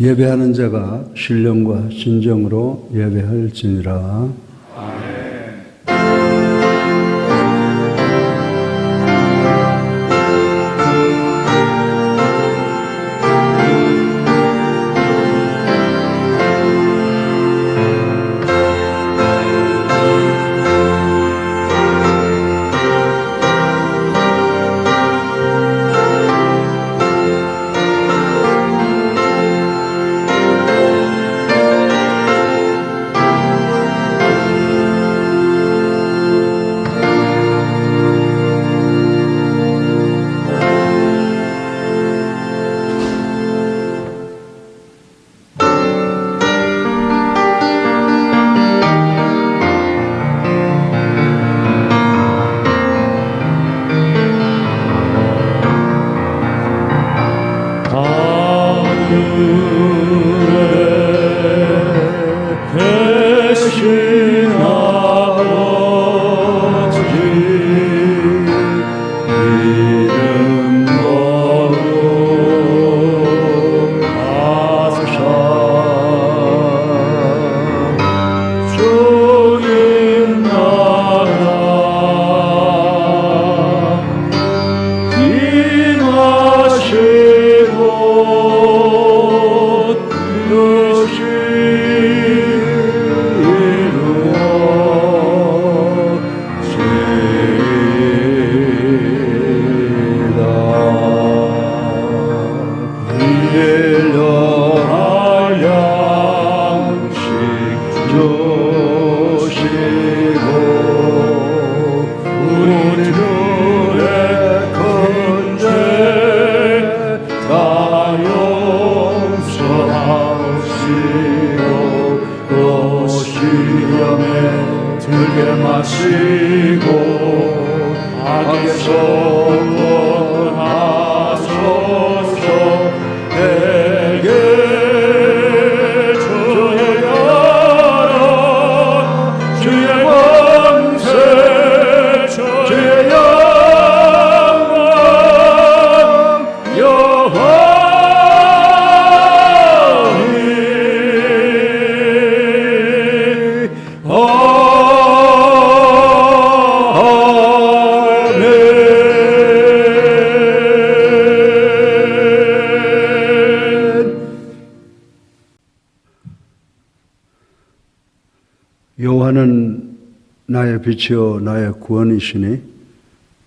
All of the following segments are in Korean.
예배하는 자가 신령과 진정으로 예배할지니라. 여호와는 나의 빛이요 나의 구원이시니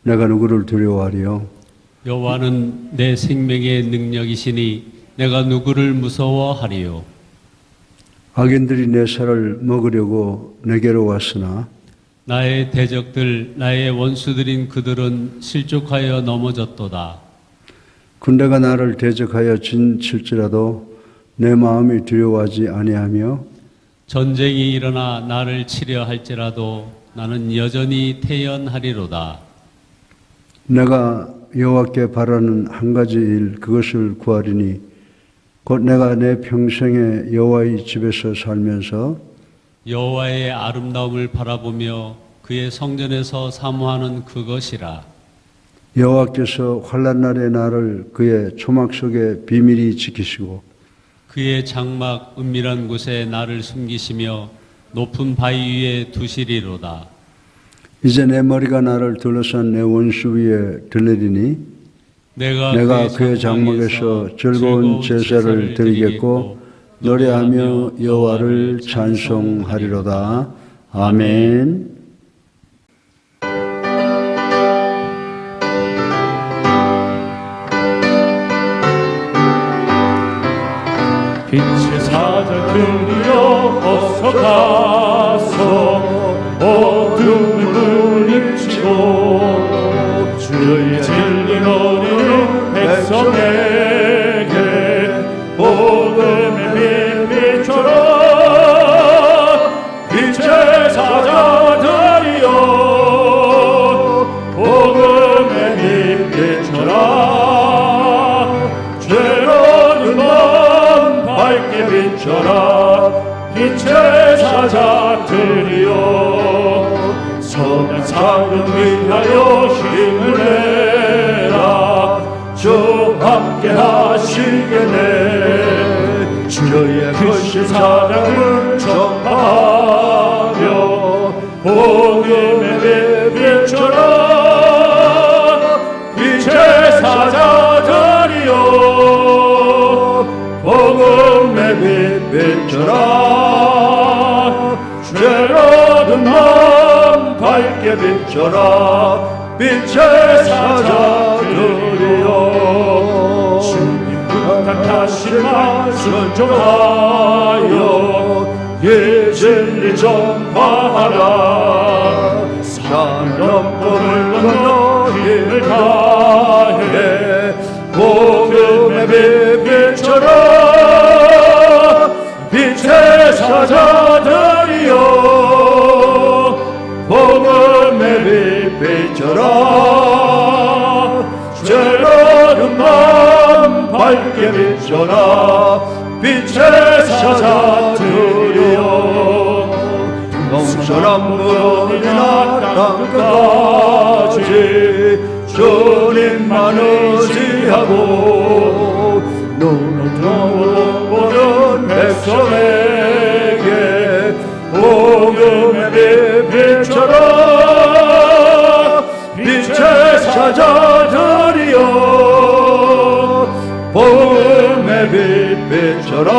내가 누구를 두려워하리요. 여호와는 내 생명의 능력이시니 내가 누구를 무서워하리요. 악인들이 내 살을 먹으려고 내게로 왔으나 나의 대적들 나의 원수들인 그들은 실족하여 넘어졌도다. 군대가 나를 대적하여 진칠지라도 내 마음이 두려워하지 아니하며 전쟁이 일어나 나를 치려 할지라도 나는 여전히 태연하리로다. 내가 여호와께 바라는 한 가지 일 그것을 구하리니 곧 내가 내 평생에 여호와의 집에서 살면서 여호와의 아름다움을 바라보며 그의 성전에서 사모하는 그것이라. 여호와께서 환난 날에 나를 그의 초막 속에 비밀히 지키시고 그의 장막 은밀한 곳에 나를 숨기시며 높은 바위 위에 두시리로다. 이제 내 머리가 나를 둘러싼 내 원수 위에 들리리니 내가 그의 장막에서 즐거운 제사를 드리겠고 노래하며 여호와를 찬송하리로다. 아멘. 빛의 사자 들이여 어서 가서 어둠을 물리치고 주의 진리 너리는 백성에게 복음의 빛 비춰라. 빛의 사자들이여 복음의 빛 비춰라. 죄로는 넌 밝게 비춰라. 빛의 사자들이여 선한 삶을 위하여 힘을 내라. 주 함께 하시겠네. 주의 크신 사랑을 전하며 복음의 빛처럼 빛의 사자들이여 복음의 빛처럼 죄로든 맘 밝게 비춰라 빛의 사자들이여 주님 부탁하신 말 순종하여 이 진리 전파하라 산 넘음을 건너 힘을 다해 복음의 빛처럼 빛의 사자들이여 복음의 빛처럼 죄로는 맘 밝게 비춰라 빛의 사자들이여 동서남북이나 땅끝까지 주님만 의지하고 눈을 보는 백성에게 복음의 빛처럼 빛의 사자들이여 복음의 빛처럼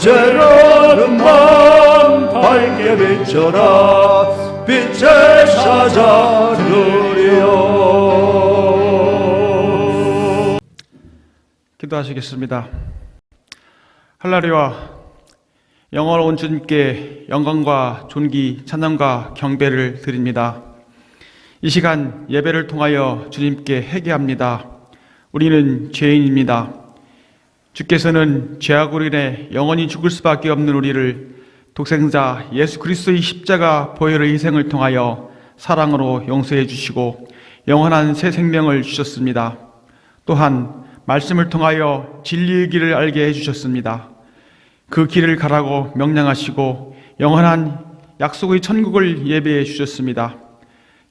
죄로는 맘 밝게 비춰라 빛의 사자들이여. 기도하시겠습니다. 할렐루야. 영원한 주님께 영광과 존귀, 찬양과 경배를 드립니다. 이 시간 예배를 통하여 주님께 회개합니다. 우리는 죄인입니다. 주께서는 죄악으로 인해 영원히 죽을 수밖에 없는 우리를 독생자 예수 그리스도의 십자가 보혈의 희생을 통하여 사랑으로 용서해 주시고 영원한 새 생명을 주셨습니다. 또한 말씀을 통하여 진리의 길을 알게 해주셨습니다. 그 길을 가라고 명령하시고 영원한 약속의 천국을 예배해 주셨습니다.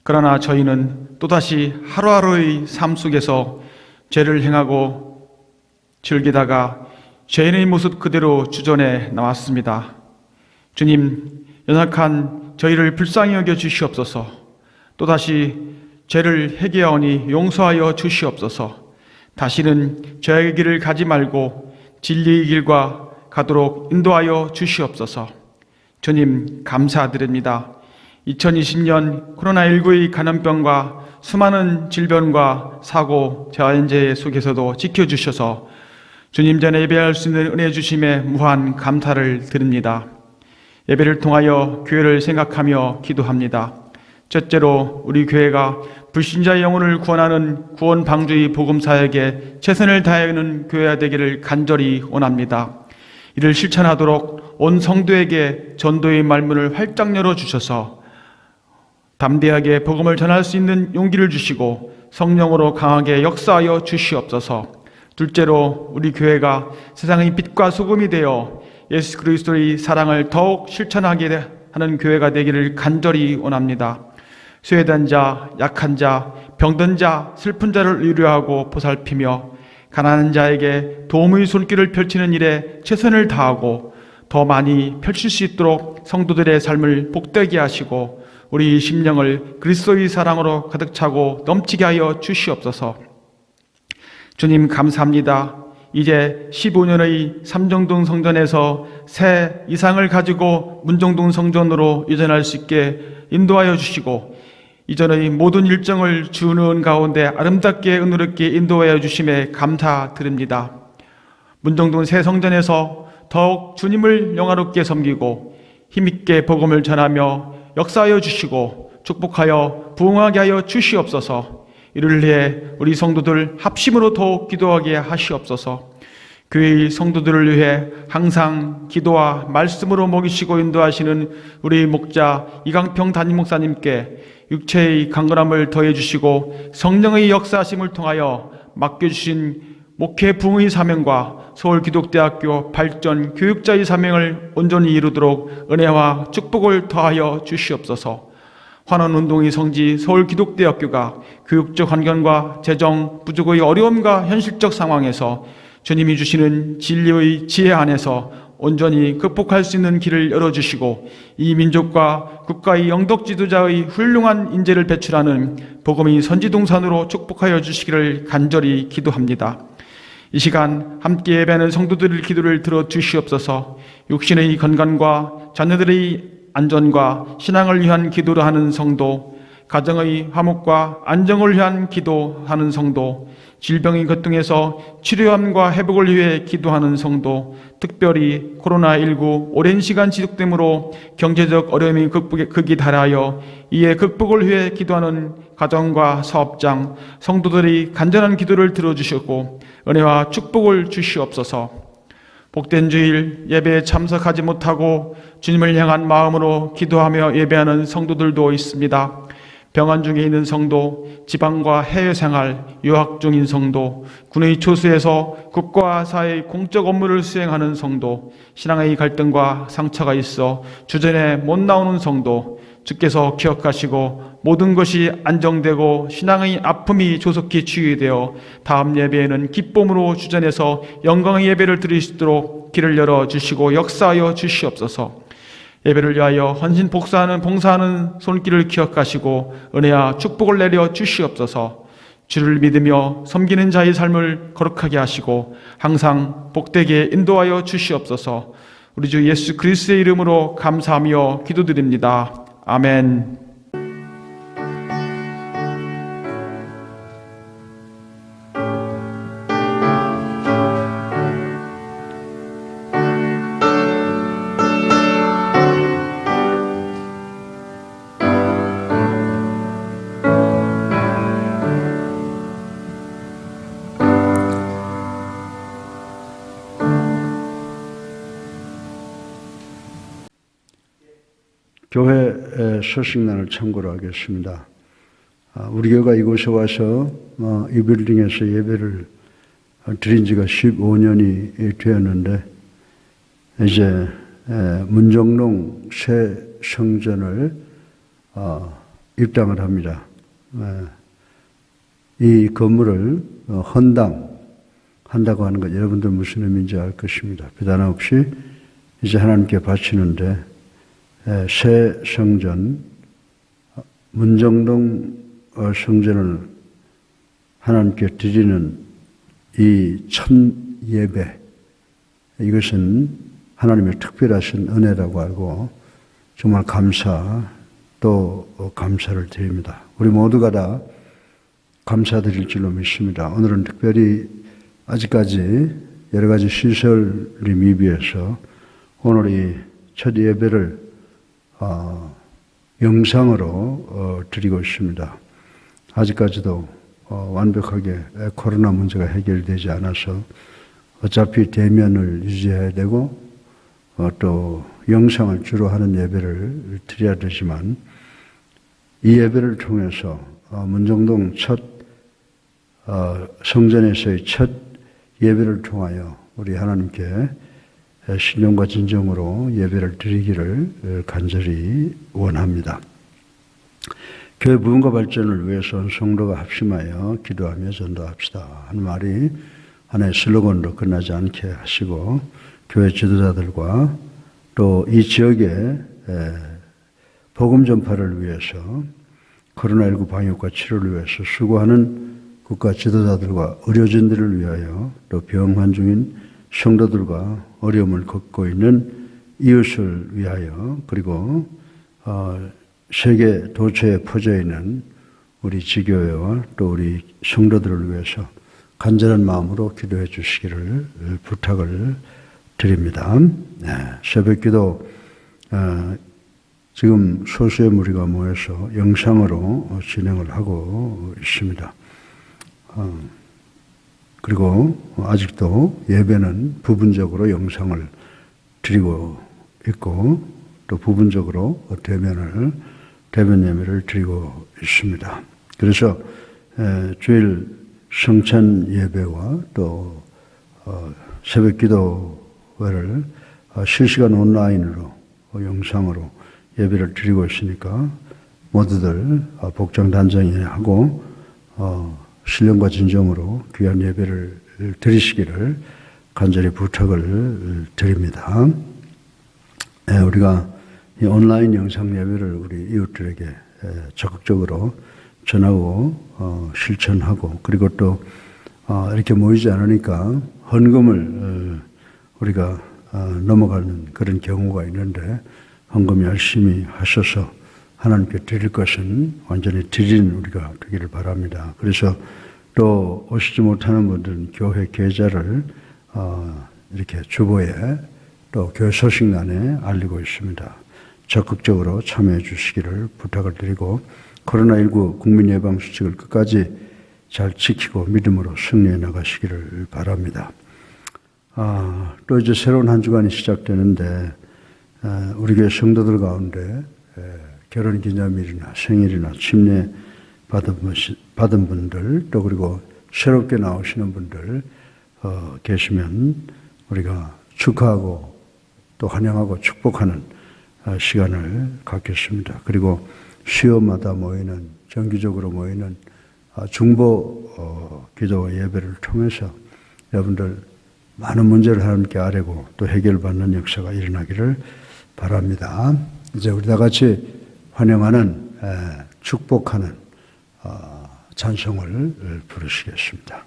그러나 저희는 또다시 하루하루의 삶 속에서 죄를 행하고 즐기다가 죄인의 모습 그대로 주전에 나왔습니다. 주님, 연약한 저희를 불쌍히 여겨 주시옵소서. 또다시 죄를 회개하오니 용서하여 주시옵소서. 다시는 죄의 길을 가지 말고 진리의 길과 가도록 인도하여 주시옵소서. 주님, 감사드립니다. 2020년 코로나19의 감염병과 수많은 질병과 사고, 자연재해 속에서도 지켜주셔서 주님 전에 예배할 수 있는 은혜 주심에 무한 감사를 드립니다. 예배를 통하여 교회를 생각하며 기도합니다. 첫째로 우리 교회가 불신자의 영혼을 구원하는 구원 방주의 복음사역에 최선을 다하는 교회가 되기를 간절히 원합니다. 이를 실천하도록 온 성도에게 전도의 말문을 활짝 열어주셔서 담대하게 복음을 전할 수 있는 용기를 주시고 성령으로 강하게 역사하여 주시옵소서. 둘째로 우리 교회가 세상의 빛과 소금이 되어 예수 그리스도의 사랑을 더욱 실천하게 하는 교회가 되기를 간절히 원합니다. 쇠해된 자, 약한 자, 병든 자, 슬픈 자를 의료하고 보살피며 가난한 자에게 도움의 손길을 펼치는 일에 최선을 다하고 더 많이 펼칠 수 있도록 성도들의 삶을 복되게 하시고 우리 심령을 그리스도의 사랑으로 가득 차고 넘치게 하여 주시옵소서. 주님, 감사합니다. 이제 15년의 삼정동 성전에서 새 이상을 가지고 문정동 성전으로 이전할 수 있게 인도하여 주시고 이전의 모든 일정을 주는 가운데 아름답게 은혜롭게 인도하여 주심에 감사드립니다. 문정동 새 성전에서 더욱 주님을 영화롭게 섬기고 힘있게 복음을 전하며 역사하여 주시고 축복하여 부흥하게 하여 주시옵소서. 이를 위해 우리 성도들 합심으로 더욱 기도하게 하시옵소서. 교회의 성도들을 위해 항상 기도와 말씀으로 먹이시고 인도하시는 우리 목자 이강평 담임 목사님께 육체의 강건함을 더해 주시고 성령의 역사하심을 통하여 맡겨주신 목회 부흥의 사명과 서울기독대학교 발전 교육자의 사명을 온전히 이루도록 은혜와 축복을 더하여 주시옵소서. 환원운동의 성지 서울기독대학교가 교육적 환경과 재정 부족의 어려움과 현실적 상황에서 주님이 주시는 진리의 지혜 안에서 온전히 극복할 수 있는 길을 열어주시고 이 민족과 국가의 영덕 지도자의 훌륭한 인재를 배출하는 복음의 선지동산으로 축복하여 주시기를 간절히 기도합니다. 이 시간 함께 예배하는 성도들의 기도를 들어주시옵소서. 육신의 건강과 자녀들의 안전과 신앙을 위한 기도를 하는 성도, 가정의 화목과 안정을 위한 기도하는 성도, 질병의 고통에서 치료함과 회복을 위해 기도하는 성도, 특별히 코로나19 오랜 시간 지속됨으로 경제적 어려움이 극이 달하여 이에 극복을 위해 기도하는 가정과 사업장, 성도들이 간절한 기도를 들어주시고 은혜와 축복을 주시옵소서. 복된 주일 예배에 참석하지 못하고 주님을 향한 마음으로 기도하며 예배하는 성도들도 있습니다. 병환 중에 있는 성도, 지방과 해외 생활, 유학 중인 성도, 군의 초수에서 국가 사회의 공적 업무를 수행하는 성도, 신앙의 갈등과 상처가 있어 주전에 못 나오는 성도, 주께서 기억하시고 모든 것이 안정되고 신앙의 아픔이 조속히 치유되어 다음 예배에는 기쁨으로 주전에서 영광의 예배를 드릴 수 있도록 길을 열어주시고 역사하여 주시옵소서. 예배를 위하여 헌신 봉사하는 손길을 기억하시고 은혜와 축복을 내려 주시옵소서. 주를 믿으며 섬기는 자의 삶을 거룩하게 하시고 항상 복되게 인도하여 주시옵소서. 우리 주 예수 그리스도의 이름으로 감사하며 기도드립니다. 아멘. 교회 소식란을 참고로 하겠습니다. 우리 교회가 이곳에 와서 이 빌딩에서 예배를 드린 지가 15년이 되었는데 이제 문정동 새 성전을 입당을 합니다. 이 건물을 헌당한다고 하는 것 여러분들 무슨 의미인지 알 것입니다. 비단 없이 이제 하나님께 바치는데 새 성전, 문정동 성전을 하나님께 드리는 이 첫 예배, 이것은 하나님의 특별하신 은혜라고 알고 정말 또 감사를 드립니다. 우리 모두가 다 감사드릴 줄로 믿습니다. 오늘은 특별히 아직까지 여러 가지 시설이 미비해서 오늘 이 첫 예배를 영상으로 드리고 있습니다. 아직까지도 완벽하게 코로나 문제가 해결되지 않아서 어차피 대면을 유지해야 되고 또 영상을 주로 하는 예배를 드려야 되지만 이 예배를 통해서 문정동 첫 성전에서의 첫 예배를 통하여 우리 하나님께 신령과 진정으로 예배를 드리기를 간절히 원합니다. 교회 부흥과 발전을 위해서 성도가 합심하여 기도하며 전도합시다 하는 말이 하나의 슬로건으로 끝나지 않게 하시고 교회 지도자들과 또 이 지역의 복음 전파를 위해서 코로나19 방역과 치료를 위해서 수고하는 국가 지도자들과 의료진들을 위하여 또 병환 중인 성도들과 어려움을 겪고 있는 이웃을 위하여 그리고 세계 도처에 퍼져 있는 우리 지교회와 또 우리 성도들을 위해서 간절한 마음으로 기도해 주시기를 부탁을 드립니다. 새벽기도 지금 소수의 무리가 모여서 영상으로 진행을 하고 있습니다. 그리고 아직도 예배는 부분적으로 영상을 드리고 있고 또 부분적으로 대면 예배를 드리고 있습니다. 그래서 주일 성찬 예배와 또 새벽 기도회를 실시간 온라인으로 영상으로 예배를 드리고 있으니까 모두들 복장 단정히 하고 신령과 진정으로 귀한 예배를 드리시기를 간절히 부탁을 드립니다. 우리가 이 온라인 영상 예배를 우리 이웃들에게 적극적으로 전하고 실천하고, 그리고 또 이렇게 모이지 않으니까 헌금을 우리가 넘어가는 그런 경우가 있는데, 헌금 열심히 하셔서 하나님께 드릴 것은 완전히 드리는 우리가 되기를 바랍니다. 그래서 또 오시지 못하는 분들은 교회 계좌를 이렇게 주보에 또 교회 소식란에 알리고 있습니다. 적극적으로 참여해 주시기를 부탁을 드리고, 코로나19 국민예방수칙을 끝까지 잘 지키고 믿음으로 승리해 나가시기를 바랍니다. 또 이제 새로운 한 주간이 시작되는데, 우리 교회 성도들 가운데 결혼기념일이나 생일이나 침례 받은 분들, 또 그리고 새롭게 나오시는 분들 계시면 우리가 축하하고 또 환영하고 축복하는 시간을 갖겠습니다. 그리고 수요마다 모이는, 정기적으로 모이는 중보 기도와 예배를 통해서 여러분들 많은 문제를 하나님께 아뢰고 또 해결받는 역사가 일어나기를 바랍니다. 이제 우리 다 같이 환영하는, 축복하는 찬송을 부르시겠습니다.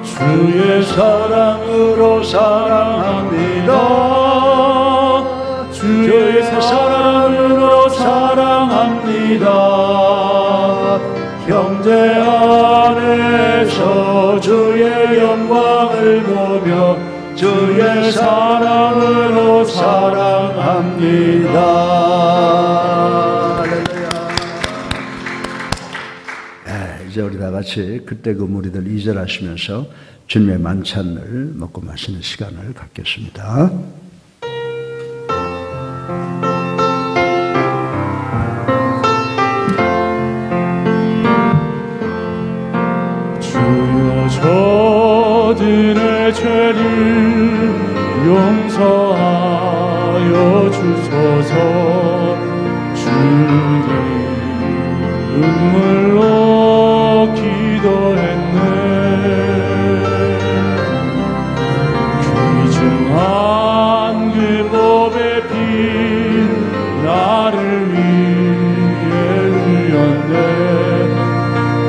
주의 사랑으로 사랑합니다. 주의 사랑으로 사랑합니다. 형제 안에서 주의 영광을 보며 주의 사랑으로 사랑합니다. 이제 우리 다 같이 그때 그 무리들 2절 하시면서 주님의 만찬을 먹고 마시는 시간을 갖겠습니다. 주여 저들의 죄를 용서하여 주소서. 주님 눈물로 기도했네. 귀중한 그 법의 피 나를 위해 흘렸네.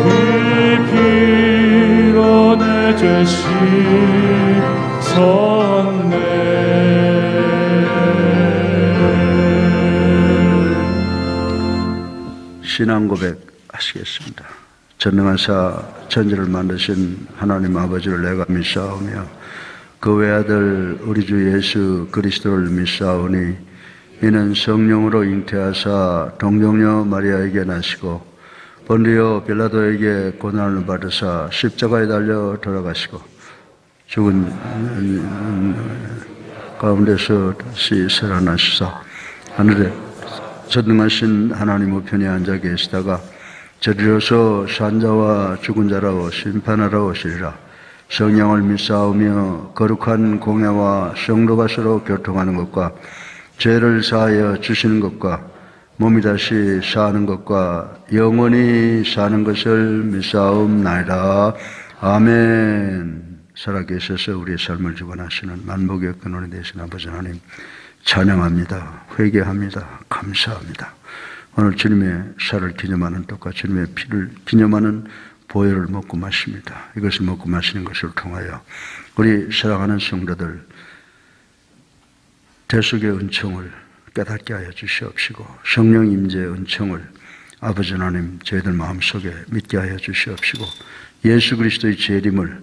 그 피로 내 죄 씻었네. 신앙 고백 하시겠습니다. 전능하사 천지를 만드신 하나님 아버지를 내가 믿사오며 그 외아들 우리 주 예수 그리스도를 믿사오니 이는 성령으로 잉태하사 동정녀 마리아에게 나시고 본디오 빌라도에게 고난을 받으사 십자가에 달려 돌아가시고 죽은 가운데서 다시 살아나시사 하늘에 전능하신 하나님 우편에 앉아 계시다가 저리로서 산자와 죽은 자로 심판하러 오시리라. 성령을 믿사오며 거룩한 공예와 성도가 서로 교통하는 것과 죄를 사하여 주시는 것과 몸이 다시 사는 것과 영원히 사는 것을 믿사옵나이다. 아멘. 살아계셔서 우리의 삶을 주관하시는 만복의 근원이 되신 아버지 하나님 찬양합니다. 회개합니다. 감사합니다. 오늘 주님의 살을 기념하는 떡과 주님의 피를 기념하는 보혈을 먹고 마십니다. 이것을 먹고 마시는 것을 통하여 우리 사랑하는 성도들 대속의 은총을 깨닫게 하여 주시옵시고 성령 임재의 은총을 아버지 하나님 저희들 마음속에 믿게 하여 주시옵시고 예수 그리스도의 재림을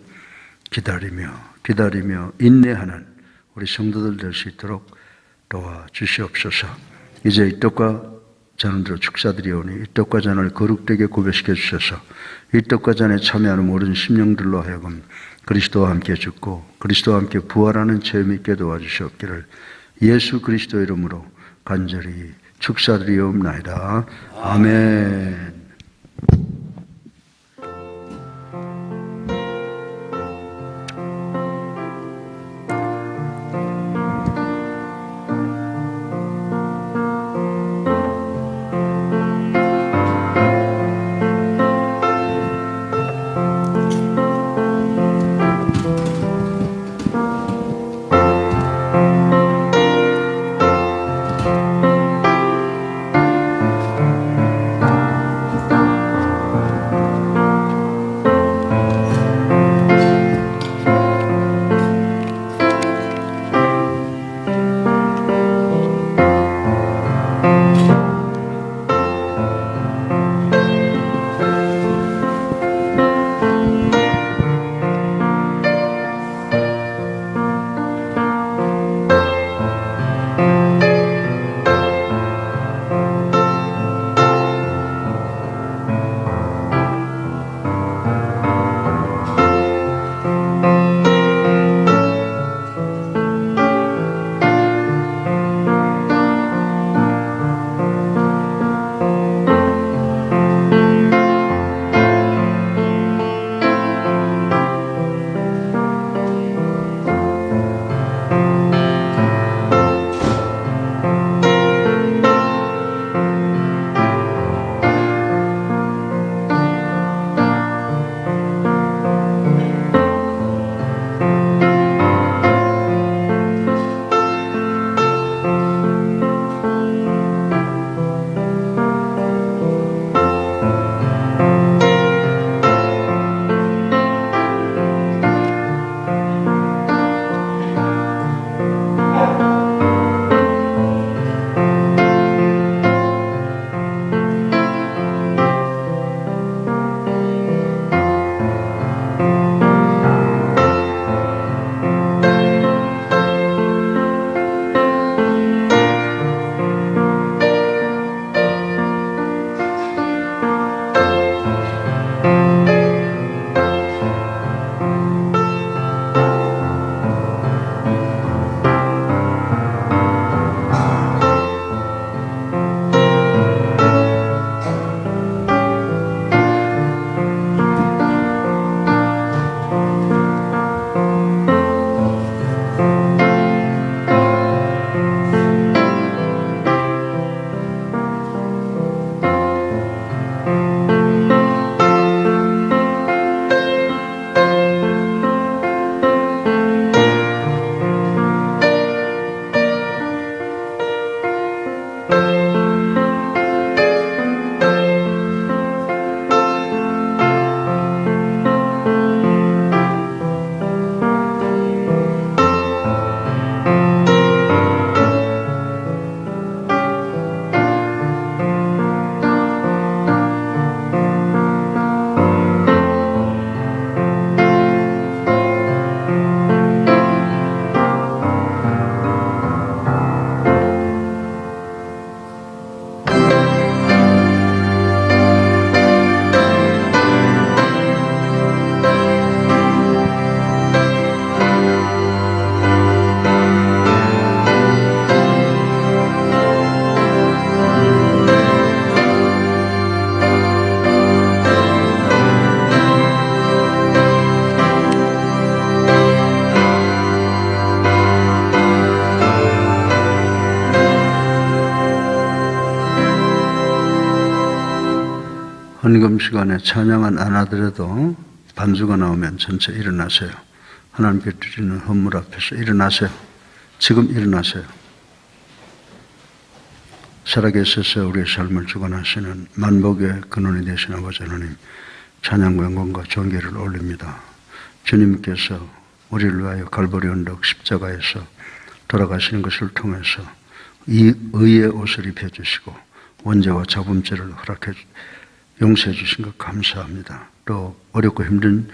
기다리며 인내하는 우리 성도들 될 수 있도록 도와주시옵소서. 이제 이 떡과 잔으로 축사드리오니 이 떡과 잔을 거룩되게 구별시켜 주셔서 이 떡과 잔에 참여하는 모든 심령들로 하여금 그리스도와 함께 죽고 그리스도와 함께 부활하는 체험 있게 도와주시옵기를 예수 그리스도 이름으로 간절히 축사드리옵나이다. 아멘. 헌금 시간에 찬양은 안 하더라도 반주가 나오면 전체 일어나세요. 하나님께 드리는 헌물 앞에서 일어나세요. 지금 일어나세요. 살아계셔서 우리의 삶을 주관하시는 만복의 근원이 되신 아버지 하나님, 찬양과 영광과 존귀를 올립니다. 주님께서 우리를 위하여 갈보리 언덕 십자가에서 돌아가시는 것을 통해서 이 의의 옷을 입혀주시고 원죄와 잡음죄를 용서해 주신 것 감사합니다. 또 어렵고 힘든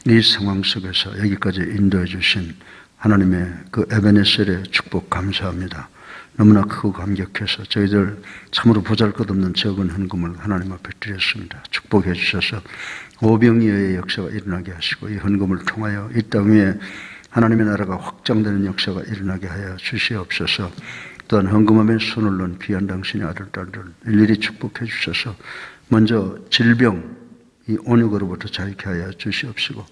이 상황 속에서 여기까지 인도해 주신 하나님의 그 에베네셀의 축복 감사합니다. 너무나 크고 감격해서 저희들 참으로 보잘것없는 적은 헌금을 하나님 앞에 드렸습니다. 축복해 주셔서 오병이어의 역사가 일어나게 하시고 이 헌금을 통하여 이 땅 위에 하나님의 나라가 확장되는 역사가 일어나게 하여 주시옵소서. 또한 헌금함에 손을 넣은 귀한 당신의 아들, 딸들 일일이 축복해 주셔서 먼저 질병, 이 온육으로부터 자유케 하여 주시옵시고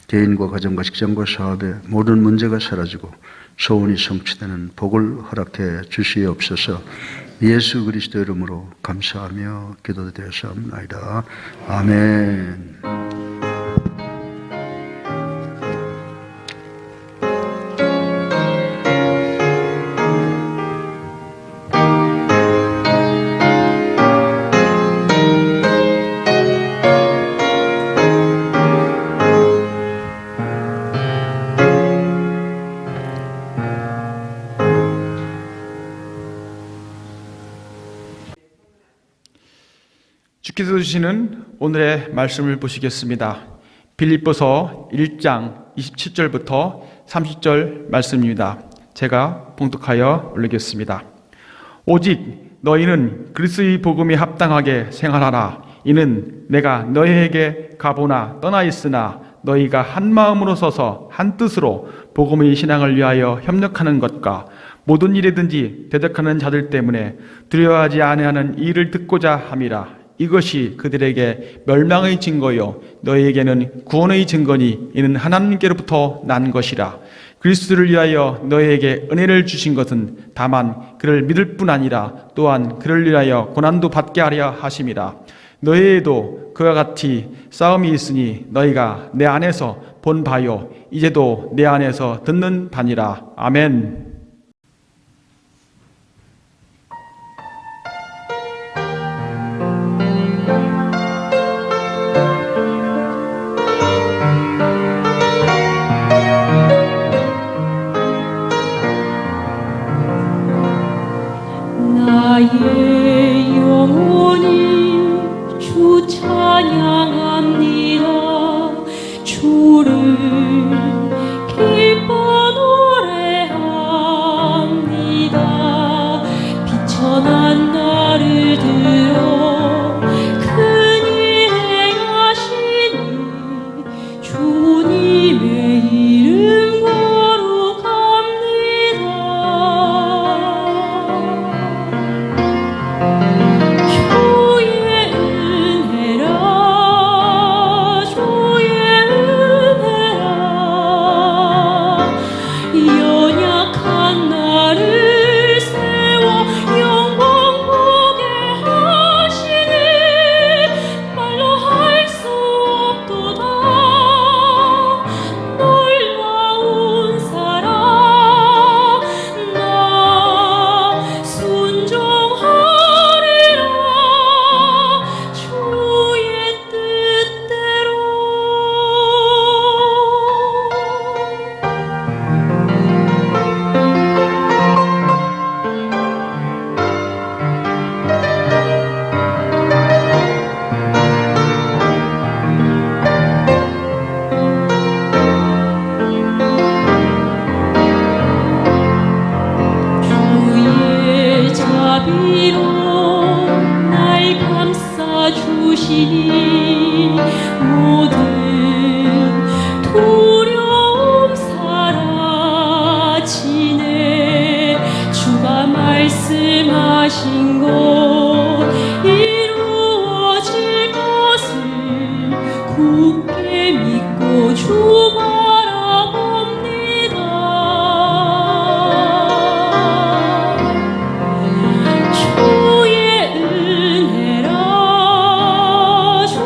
개인과 가정과 직장과 사업의 모든 문제가 사라지고 소원이 성취되는 복을 허락해 주시옵소서. 예수 그리스도 이름으로 감사하며 기도드렸사옵나이다. 아멘. 주께서 주시는 오늘의 말씀을 보시겠습니다. 빌립보서 1장 27절부터 30절 말씀입니다. 제가 봉독하여 올리겠습니다. 오직 너희는 그리스도의 복음에 합당하게 생활하라. 이는 내가 너희에게 가보나 떠나 있으나 너희가 한 마음으로 서서 한 뜻으로 복음의 신앙을 위하여 협력하는 것과 모든 일에든지 대적하는 자들 때문에 두려워하지 아니하는 이 일을 듣고자 함이라. 이것이 그들에게 멸망의 증거요 너희에게는 구원의 증거니 이는 하나님께로부터 난 것이라. 그리스도를 위하여 너희에게 은혜를 주신 것은 다만 그를 믿을 뿐 아니라 또한 그를 위하여 고난도 받게 하려 하심이라. 너희에도 그와 같이 싸움이 있으니 너희가 내 안에서 본 바요 이제도 내 안에서 듣는 바니라. 아멘. 나의 영혼이 주 찬양합니다. 주를 기뻐 노래합니다. 비천한 나를 들어 큰일 행하시니 주님의 이름 거룩합니다. 주의 은혜라 주의 은혜라 연약한 나를 세워 영광 보게 하시니 말로 할 수 없도다. 놀라운 사랑 나 순종하리라 주의 뜻대로. 주의 자비로 날 감싸 주시니 모든 두려움 사라지네. 주가 말씀하신 것 이루어질 것을 굳게 믿고 주 바라봅니다. 주의 은혜라 주의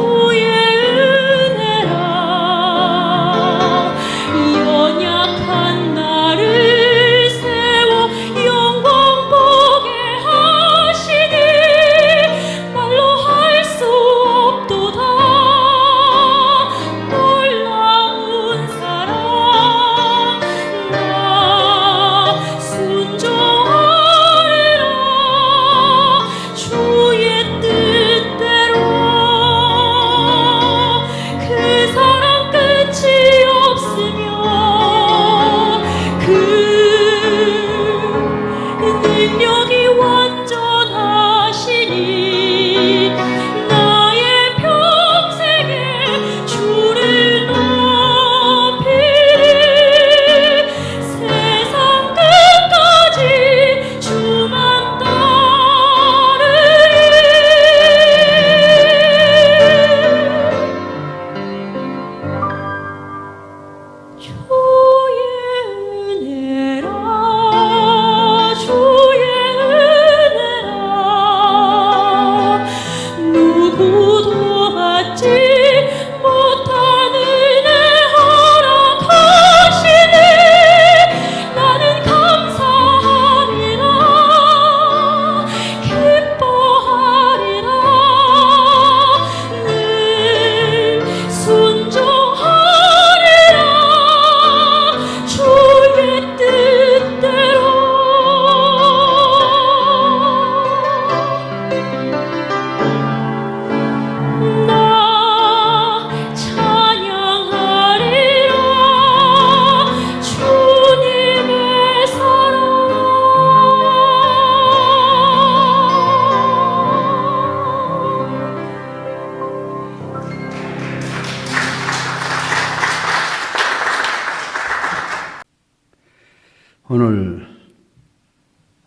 오늘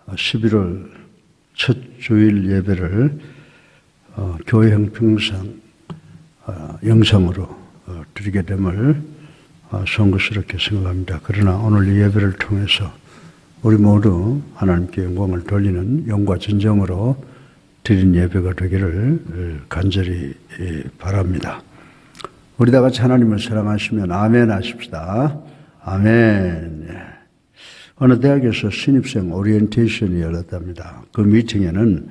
11월 첫 주일 예배를 교회 형평상 영상으로 드리게 됨을 송구스럽게 생각합니다. 그러나 오늘 이 예배를 통해서 우리 모두 하나님께 영광을 돌리는 영과 진정으로 드린 예배가 되기를 간절히 바랍니다. 우리 다 같이 하나님을 사랑하시면 아멘 하십시다. 아멘. 어느 대학에서 신입생 오리엔테이션이 열렸답니다. 그 미팅에는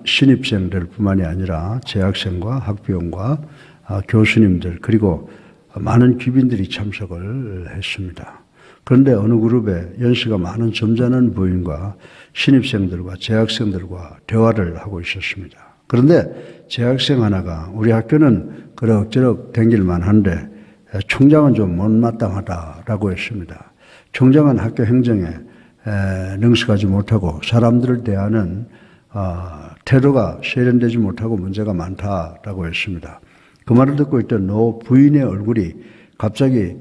신입생들 뿐만이 아니라 재학생과 학부형과 교수님들 그리고 많은 귀빈들이 참석을 했습니다. 그런데 어느 그룹에 연세가 많은 점잖은 부인과 신입생들과 재학생들과 대화를 하고 있었습니다. 그런데 재학생 하나가 우리 학교는 그럭저럭 댕길만 한데 총장은 좀 못마땅하다라고 했습니다. 총장은 학교 행정에 능숙하지 못하고 사람들을 대하는 태도가 세련되지 못하고 문제가 많다라고 했습니다. 그 말을 듣고 있던 노 부인의 얼굴이 갑자기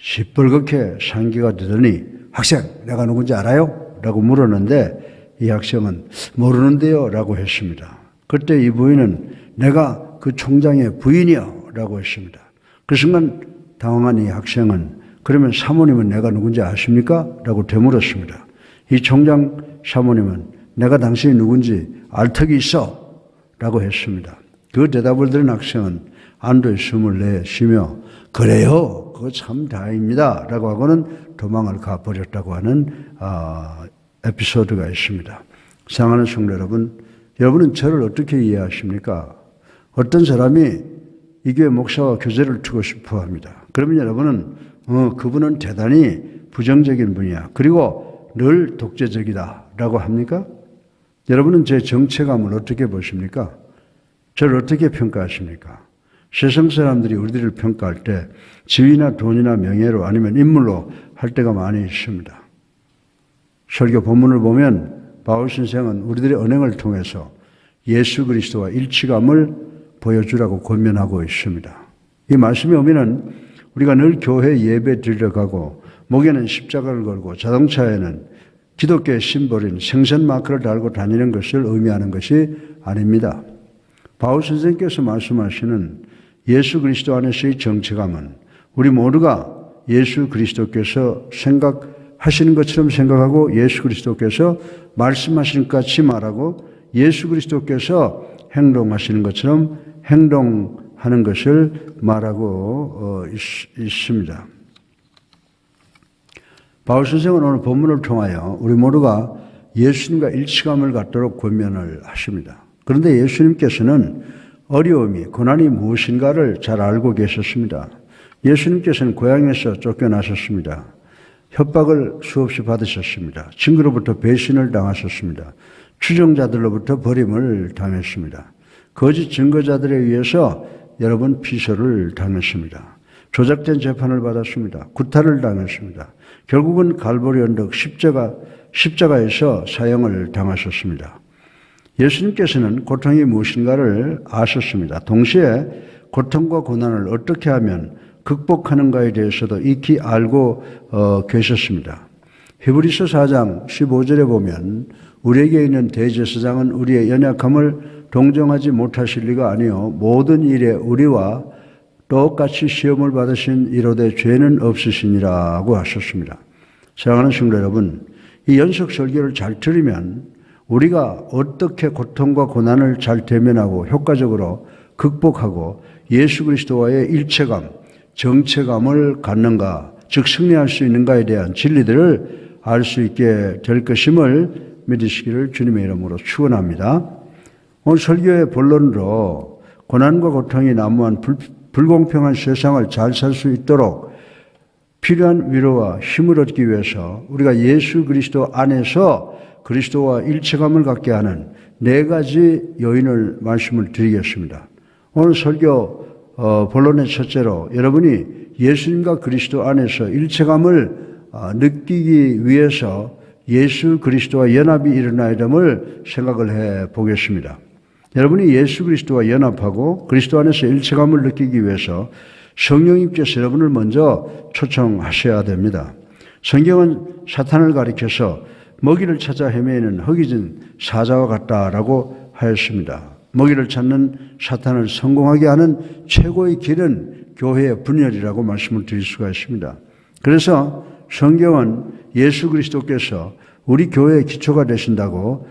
시뻘겋게 상기가 되더니 학생 내가 누군지 알아요? 라고 물었는데 이 학생은 모르는데요 라고 했습니다. 그때 이 부인은 내가 그 총장의 부인이요 라고 했습니다. 그 순간 당황한 이 학생은 그러면 사모님은 내가 누군지 아십니까? 라고 되물었습니다. 이 총장 사모님은 내가 당신이 누군지 알 턱이 있어 라고 했습니다. 그 대답을 들은 학생은 안도의 숨을 내쉬며 그래요 그거 참 다행입니다 라고 하고는 도망을 가버렸다고 하는 에피소드가 있습니다. 사랑하는 성도 여러분, 여러분은 저를 어떻게 이해하십니까? 어떤 사람이 이 교회 목사와 교제를 두고 싶어 합니다. 그러면 여러분은 그분은 대단히 부정적인 분이야. 그리고 늘 독재적이다 라고 합니까? 여러분은 제 정체감을 어떻게 보십니까? 저를 어떻게 평가하십니까? 세상 사람들이 우리들을 평가할 때 지위나 돈이나 명예로 아니면 인물로 할 때가 많이 있습니다. 설교 본문을 보면 바울 선생은 우리들의 언행을 통해서 예수 그리스도와 일치감을 보여주라고 권면하고 있습니다. 이 말씀의 의미는 우리가 늘 교회 예배 드리러 가고 목에는 십자가를 걸고 자동차에는 기독교의 심볼인 생선 마크를 달고 다니는 것을 의미하는 것이 아닙니다. 바울 선생께서 말씀하시는 예수 그리스도 안에서의 정체감은 우리 모두가 예수 그리스도께서 생각하시는 것처럼 생각하고 예수 그리스도께서 말씀하시는 것 같이 말하고 예수 그리스도께서 행동하시는 것처럼 행동하는 것을 말하고 있습니다. 바울 선생은 오늘 본문을 통하여 우리 모두가 예수님과 일치감을 갖도록 권면을 하십니다. 그런데 예수님께서는 어려움이, 고난이 무엇인가를 잘 알고 계셨습니다. 예수님께서는 고향에서 쫓겨나셨습니다. 협박을 수없이 받으셨습니다. 친구로부터 배신을 당하셨습니다. 추종자들로부터 버림을 당했습니다. 거짓 증거자들에 의해서 여러 번 피소를 당했습니다. 조작된 재판을 받았습니다. 구타를 당했습니다. 결국은 갈보리 언덕 십자가에서 사형을 당하셨습니다. 예수님께서는 고통이 무엇인가를 아셨습니다. 동시에 고통과 고난을 어떻게 하면 극복하는가에 대해서도 익히 알고 계셨습니다. 히브리서 4장 15절에 보면 우리에게 있는 대제사장은 우리의 연약함을 동정하지 못하실 리가 아니요 모든 일에 우리와 똑같이 시험을 받으신 이로되 죄는 없으시니라고 하셨습니다. 사랑하는 성도 여러분, 이 연속 설교를 잘 들으면 우리가 어떻게 고통과 고난을 잘 대면하고 효과적으로 극복하고 예수 그리스도와의 일체감, 정체감을 갖는가, 즉 승리할 수 있는가에 대한 진리들을 알 수 있게 될 것임을 믿으시기를 주님의 이름으로 축원합니다. 오늘 설교의 본론으로 고난과 고통이 난무한 불공평한 세상을 잘 살 수 있도록 필요한 위로와 힘을 얻기 위해서 우리가 예수 그리스도 안에서 그리스도와 일체감을 갖게 하는 4가지 요인을 말씀을 드리겠습니다. 오늘 설교 본론의 첫째로 여러분이 예수님과 그리스도 안에서 일체감을 느끼기 위해서 예수 그리스도와 연합이 일어나야 됨을 생각을 해 보겠습니다. 여러분이 예수 그리스도와 연합하고 그리스도 안에서 일체감을 느끼기 위해서 성령님께서 여러분을 먼저 초청하셔야 됩니다. 성경은 사탄을 가리켜서 먹이를 찾아 헤매는 허기진 사자와 같다라고 하였습니다. 먹이를 찾는 사탄을 성공하게 하는 최고의 길은 교회의 분열이라고 말씀을 드릴 수가 있습니다. 그래서 성경은 예수 그리스도께서 우리 교회의 기초가 되신다고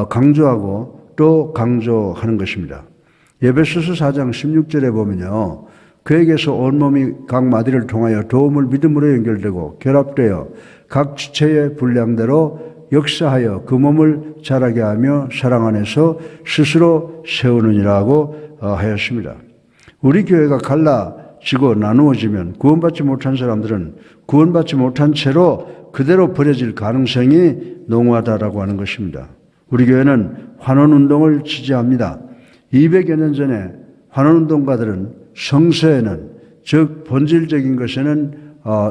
강조하고 또 강조하는 것입니다. 에베소서 4장 16절에 보면요. 그에게서 온몸이 각 마디를 통하여 도움을 믿음으로 연결되고 결합되어 각 지체의 분량대로 역사하여 그 몸을 자라게 하며 사랑 안에서 스스로 세우느니라고 하였습니다. 우리 교회가 갈라지고 나누어지면 구원받지 못한 사람들은 구원받지 못한 채로 그대로 버려질 가능성이 농후하다라고 하는 것입니다. 우리 교회는 환원운동을 지지합니다. 200여 년 전에 환원운동가들은 성서에는 즉 본질적인 것에는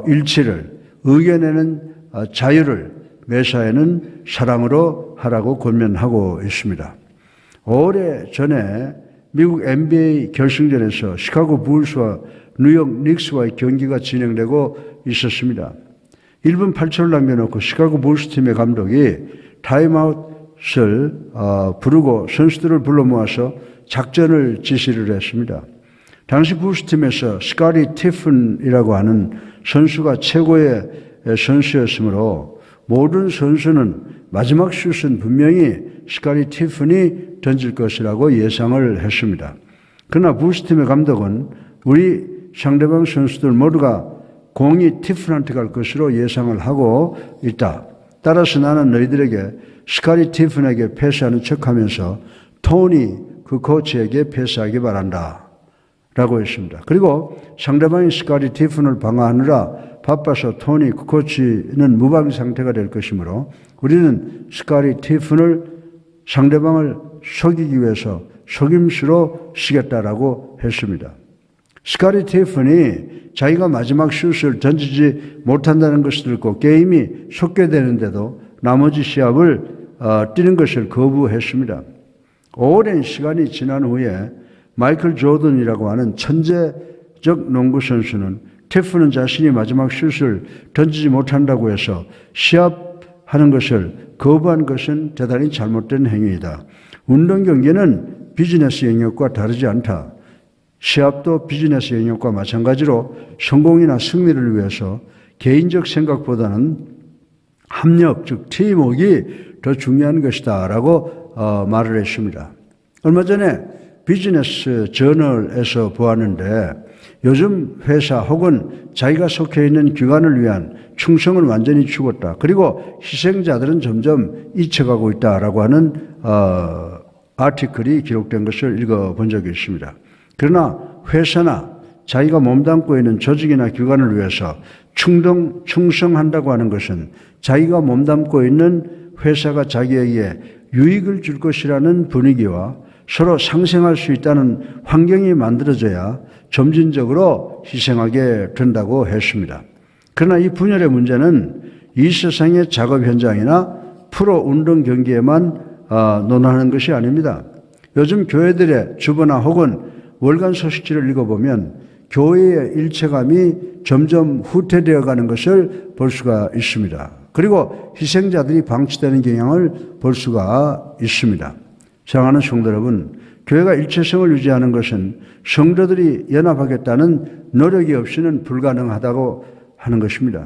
일치를, 의견에는 자유를, 매사에는 사랑으로 하라고 권면하고 있습니다. 오래전에 미국 NBA 결승전에서 시카고 불스와 뉴욕 닉스와의 경기가 진행되고 있었습니다. 1분 8초를 남겨놓고 시카고 불스 팀의 감독이 타임아웃을 부르고 선수들을 불러 모아서 작전을 지시를 했습니다. 당시 불스 팀에서 스카리 티픈이라고 하는 선수가 최고의 선수였으므로 모든 선수는 마지막 슛은 분명히 스카리 티픈이 던질 것이라고 예상을 했습니다. 그러나 불스 팀의 감독은 우리 상대방 선수들 모두가 공이 티픈한테 갈 것으로 예상을 하고 있다. 따라서 나는 너희들에게 스카리 티픈에게 패스하는 척하면서 토니 그 코치에게 패스하기 바란다. 라고 했습니다. 그리고 상대방이 스카리 티픈을 방어하느라 바빠서 토니 그 코치는 무방 상태가 될 것이므로 우리는 스카리 티픈을 상대방을 속이기 위해서 속임수로 쓰겠다라고 했습니다. 스카리 티픈이 자기가 마지막 슛을 던지지 못한다는 것을 듣고 게임이 속게되는데도 나머지 시합을 뛰는 것을 거부했습니다. 오랜 시간이 지난 후에 마이클 조던이라고 하는 천재적 농구 선수는 티프는 자신이 마지막 슛을 던지지 못한다고 해서 시합하는 것을 거부한 것은 대단히 잘못된 행위이다. 운동 경기는 비즈니스 영역과 다르지 않다. 시합도 비즈니스 영역과 마찬가지로 성공이나 승리를 위해서 개인적 생각보다는 합력, 즉 팀워크가 더 중요한 것이다 라고 말을 했습니다. 얼마 전에 비즈니스 저널에서 보았는데 요즘 회사 혹은 자기가 속해 있는 기관을 위한 충성은 완전히 죽었다. 그리고 희생자들은 점점 잊혀가고 있다라고 하는 아티클이 기록된 것을 읽어본 적이 있습니다. 그러나 회사나 자기가 몸담고 있는 조직이나 기관을 위해서 충성한다고 하는 것은 자기가 몸담고 있는 회사가 자기에게 유익을 줄 것이라는 분위기와 서로 상생할 수 있다는 환경이 만들어져야 점진적으로 희생하게 된다고 했습니다. 그러나 이 분열의 문제는 이 세상의 작업 현장이나 프로 운동 경기에만 논하는 것이 아닙니다. 요즘 교회들의 주보나 혹은 월간 소식지를 읽어보면 교회의 일체감이 점점 후퇴되어 가는 것을 볼 수가 있습니다. 그리고 희생자들이 방치되는 경향을 볼 수가 있습니다. 사랑하는 성도 여러분, 교회가 일체성을 유지하는 것은 성도들이 연합하겠다는 노력이 없이는 불가능하다고 하는 것입니다.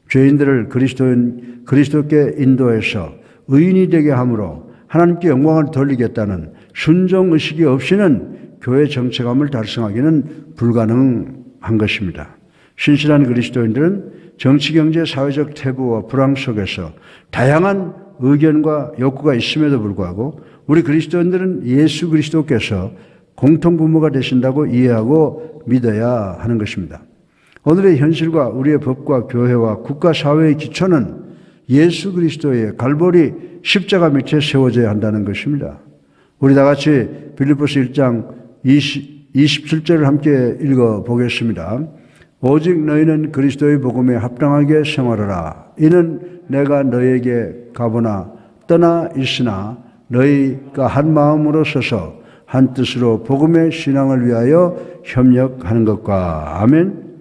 죄인들을 그리스도께 인도해서 의인이 되게 함으로 하나님께 영광을 돌리겠다는 순종의식이 없이는 교회 정체감을 달성하기는 불가능한 것입니다. 신실한 그리스도인들은 정치, 경제, 사회적 태부와 불황 속에서 다양한 의견과 욕구가 있음에도 불구하고 우리 그리스도인들은 예수 그리스도께서 공통부모가 되신다고 이해하고 믿어야 하는 것입니다. 오늘의 현실과 우리의 법과 교회와 국가 사회의 기초는 예수 그리스도의 갈보리 십자가 밑에 세워져야 한다는 것입니다. 우리 다 같이 빌립보서 1장 27절을 함께 읽어보겠습니다. 오직 너희는 그리스도의 복음에 합당하게 생활하라. 이는 내가 너희에게 가보나 떠나 있으나 너희가 한 마음으로 서서 한 뜻으로 복음의 신앙을 위하여 협력하는 것과 아멘.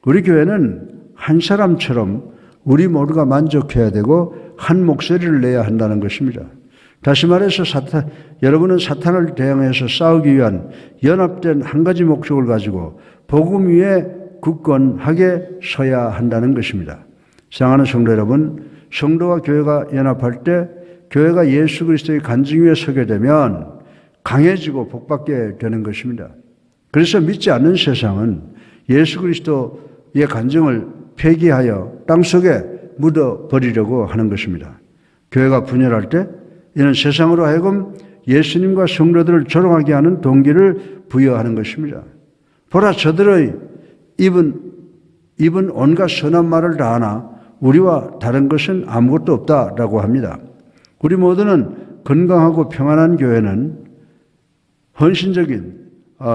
우리 교회는 한 사람처럼 우리 모두가 만족해야 되고 한 목소리를 내야 한다는 것입니다. 다시 말해서 여러분은 사탄을 대항해서 싸우기 위한 연합된 한 가지 목적을 가지고 복음 위에 굳건하게 서야 한다는 것입니다. 사랑하는 성도 여러분, 성도와 교회가 연합할 때 교회가 예수 그리스도의 간증 위에 서게 되면 강해지고 복받게 되는 것입니다. 그래서 믿지 않는 세상은 예수 그리스도의 간증을 폐기하여 땅속에 묻어버리려고 하는 것입니다. 교회가 분열할 때 이는 세상으로 하여금 예수님과 성도들을 조롱하게 하는 동기를 부여하는 것입니다. 보라, 저들의 입은 온갖 선한 말을 다 하나 우리와 다른 것은 아무것도 없다라고 합니다. 우리 모두는 건강하고 평안한 교회는 헌신적인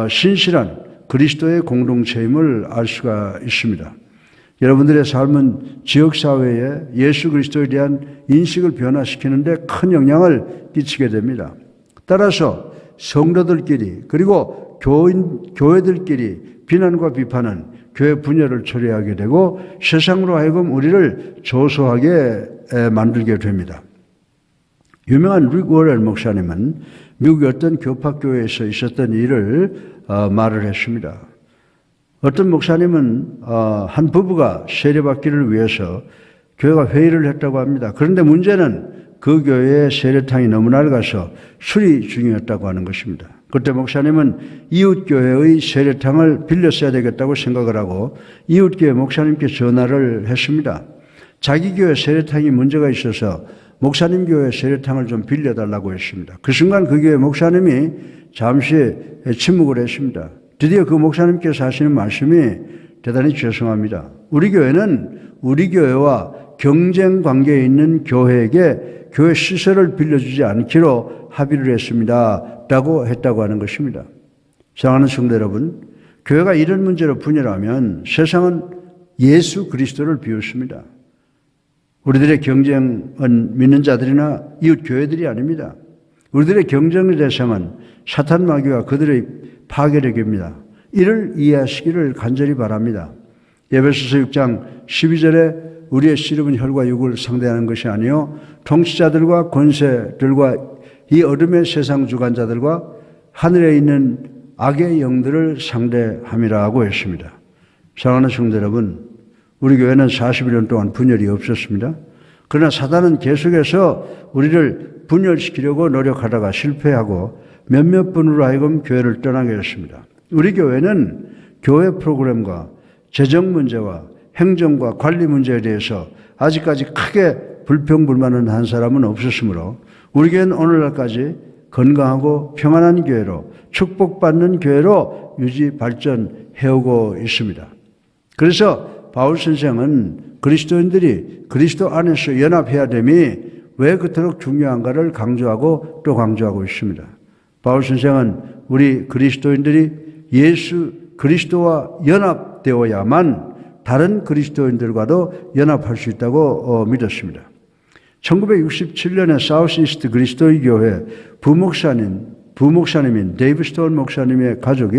신실한 그리스도의 공동체임을 알 수가 있습니다. 여러분들의 삶은 지역사회에 예수 그리스도에 대한 인식을 변화시키는 데 큰 영향을 끼치게 됩니다. 따라서 성도들끼리 그리고 교회들끼리 비난과 비판은 교회 분열을 초래하게 되고 세상으로 하여금 우리를 조소하게 만들게 됩니다. 유명한 릭 워렌 목사님은 미국의 어떤 교파교회에서 있었던 일을 말을 했습니다. 어떤 목사님은 한 부부가 세례받기를 위해서 교회가 회의를 했다고 합니다. 그런데 문제는 그 교회의 세례탕이 너무 낡아서 수리 중이었다고 하는 것입니다. 그때 목사님은 이웃교회의 세례탕을 빌려 써야 되겠다고 생각을 하고 이웃교회 목사님께 전화를 했습니다. 자기 교회 세례탕이 문제가 있어서 목사님 교회 세례탕을 좀 빌려달라고 했습니다. 그 순간 그 교회 목사님이 잠시 침묵을 했습니다. 드디어 그 목사님께서 하시는 말씀이 대단히 죄송합니다. 우리 교회는 우리 교회와 경쟁 관계에 있는 교회에게 교회 시설을 빌려주지 않기로 합의를 했습니다. 라고 했다고 하는 것입니다. 사랑하는 성도 여러분, 교회가 이런 문제로 분열하면 세상은 예수 그리스도를 비웃습니다. 우리들의 경쟁은 믿는 자들이나 이웃 교회들이 아닙니다. 우리들의 경쟁의 대상은 사탄 마귀와 그들의 파괴력입니다. 이를 이해하시기를 간절히 바랍니다. 에베소서 6장 12절에 우리의 씨름은 혈과 육을 상대하는 것이 아니요 통치자들과 권세들과 이 어둠의 세상 주관자들과 하늘에 있는 악의 영들을 상대함이라고 했습니다. 사랑하는 성도 여러분, 우리 교회는 41년 동안 분열이 없었습니다. 그러나 사단은 계속해서 우리를 분열시키려고 노력하다가 실패하고 몇몇 분으로 하여금 교회를 떠나게 했습니다. 우리 교회는 교회 프로그램과 재정 문제와 행정과 관리 문제에 대해서 아직까지 크게 불평불만은 한 사람은 없었으므로 우리 교회는 오늘날까지 건강하고 평안한 교회로 축복받는 교회로 유지 발전해오고 있습니다. 그래서 바울 선생은 그리스도인들이 그리스도 안에서 연합해야 됨이 왜 그토록 중요한가를 강조하고 또 강조하고 있습니다. 바울 선생은 우리 그리스도인들이 예수 그리스도와 연합되어야만 다른 그리스도인들과도 연합할 수 있다고 믿었습니다. 1967년에 사우스이스트 그리스도의 교회 부목사님인 데이브 스톤 목사님의 가족이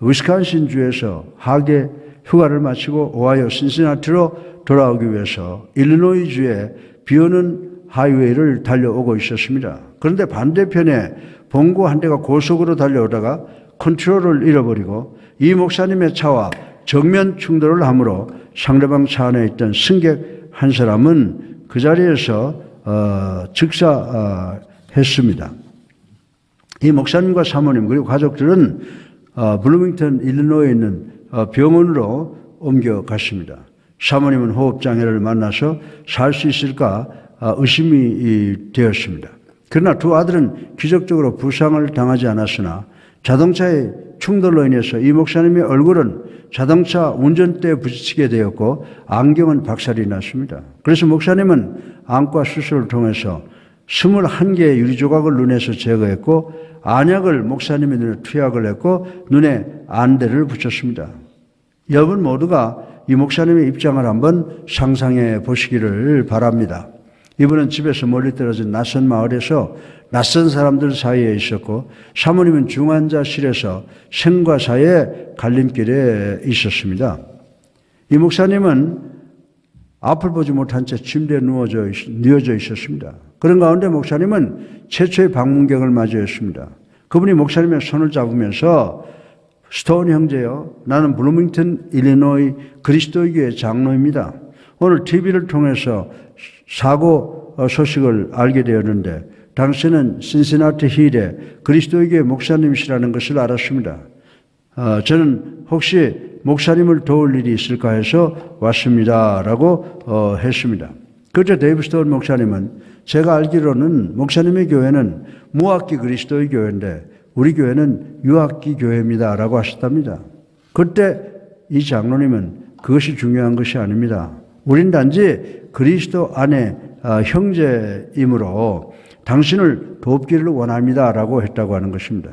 위스콘신주에서 하계 휴가를 마치고 오하이오 신시나티로 돌아오기 위해서 일리노이주의 비오는 하이웨이를 달려오고 있었습니다. 그런데 반대편에 봉고 한 대가 고속으로 달려오다가 컨트롤을 잃어버리고 이 목사님의 차와 정면 충돌을 하므로 상대방 차 안에 있던 승객 한 사람은 그 자리에서 즉사했습니다. 이 목사님과 사모님 그리고 가족들은 블루밍턴 일리노이에 있는 병원으로 옮겨갔습니다. 사모님은 호흡장애를 만나서 살 수 있을까 의심이 되었습니다. 그러나 두 아들은 기적적으로 부상을 당하지 않았으나 자동차의 충돌로 인해서 이 목사님의 얼굴은 자동차 운전대에 부딪히게 되었고 안경은 박살이 났습니다. 그래서 목사님은 안과 수술을 통해서 21개의 유리조각을 눈에서 제거했고 안약을 목사님의 눈에 투약을 했고 눈에 안대를 붙였습니다. 여러분 모두가 이 목사님의 입장을 한번 상상해 보시기를 바랍니다. 이분은 집에서 멀리 떨어진 낯선 마을에서 낯선 사람들 사이에 있었고 사모님은 중환자실에서 생과 사의 갈림길에 있었습니다. 이 목사님은 앞을 보지 못한 채 침대에 누워져 있었습니다. 그런 가운데 목사님은 최초의 방문객을 맞이했습니다. 그분이 목사님의 손을 잡으면서 스톤 형제요, 나는 블루밍턴 일리노이 그리스도의 교회 장로입니다. 오늘 TV를 통해서 사고 소식을 알게 되었는데 당신은 신시나티 힐의 그리스도의 교회 목사님이시라는 것을 알았습니다. 저는 혹시 목사님을 도울 일이 있을까 해서 왔습니다. 라고 했습니다. 그때 데이브 스톤 목사님은 제가 알기로는 목사님의 교회는 무학기 그리스도의 교회인데 우리 교회는 유학기 교회입니다. 라고 하셨답니다. 그때 이 장로님은 그것이 중요한 것이 아닙니다. 우린 단지 그리스도 안에 형제이므로 당신을 돕기를 원합니다. 라고 했다고 하는 것입니다.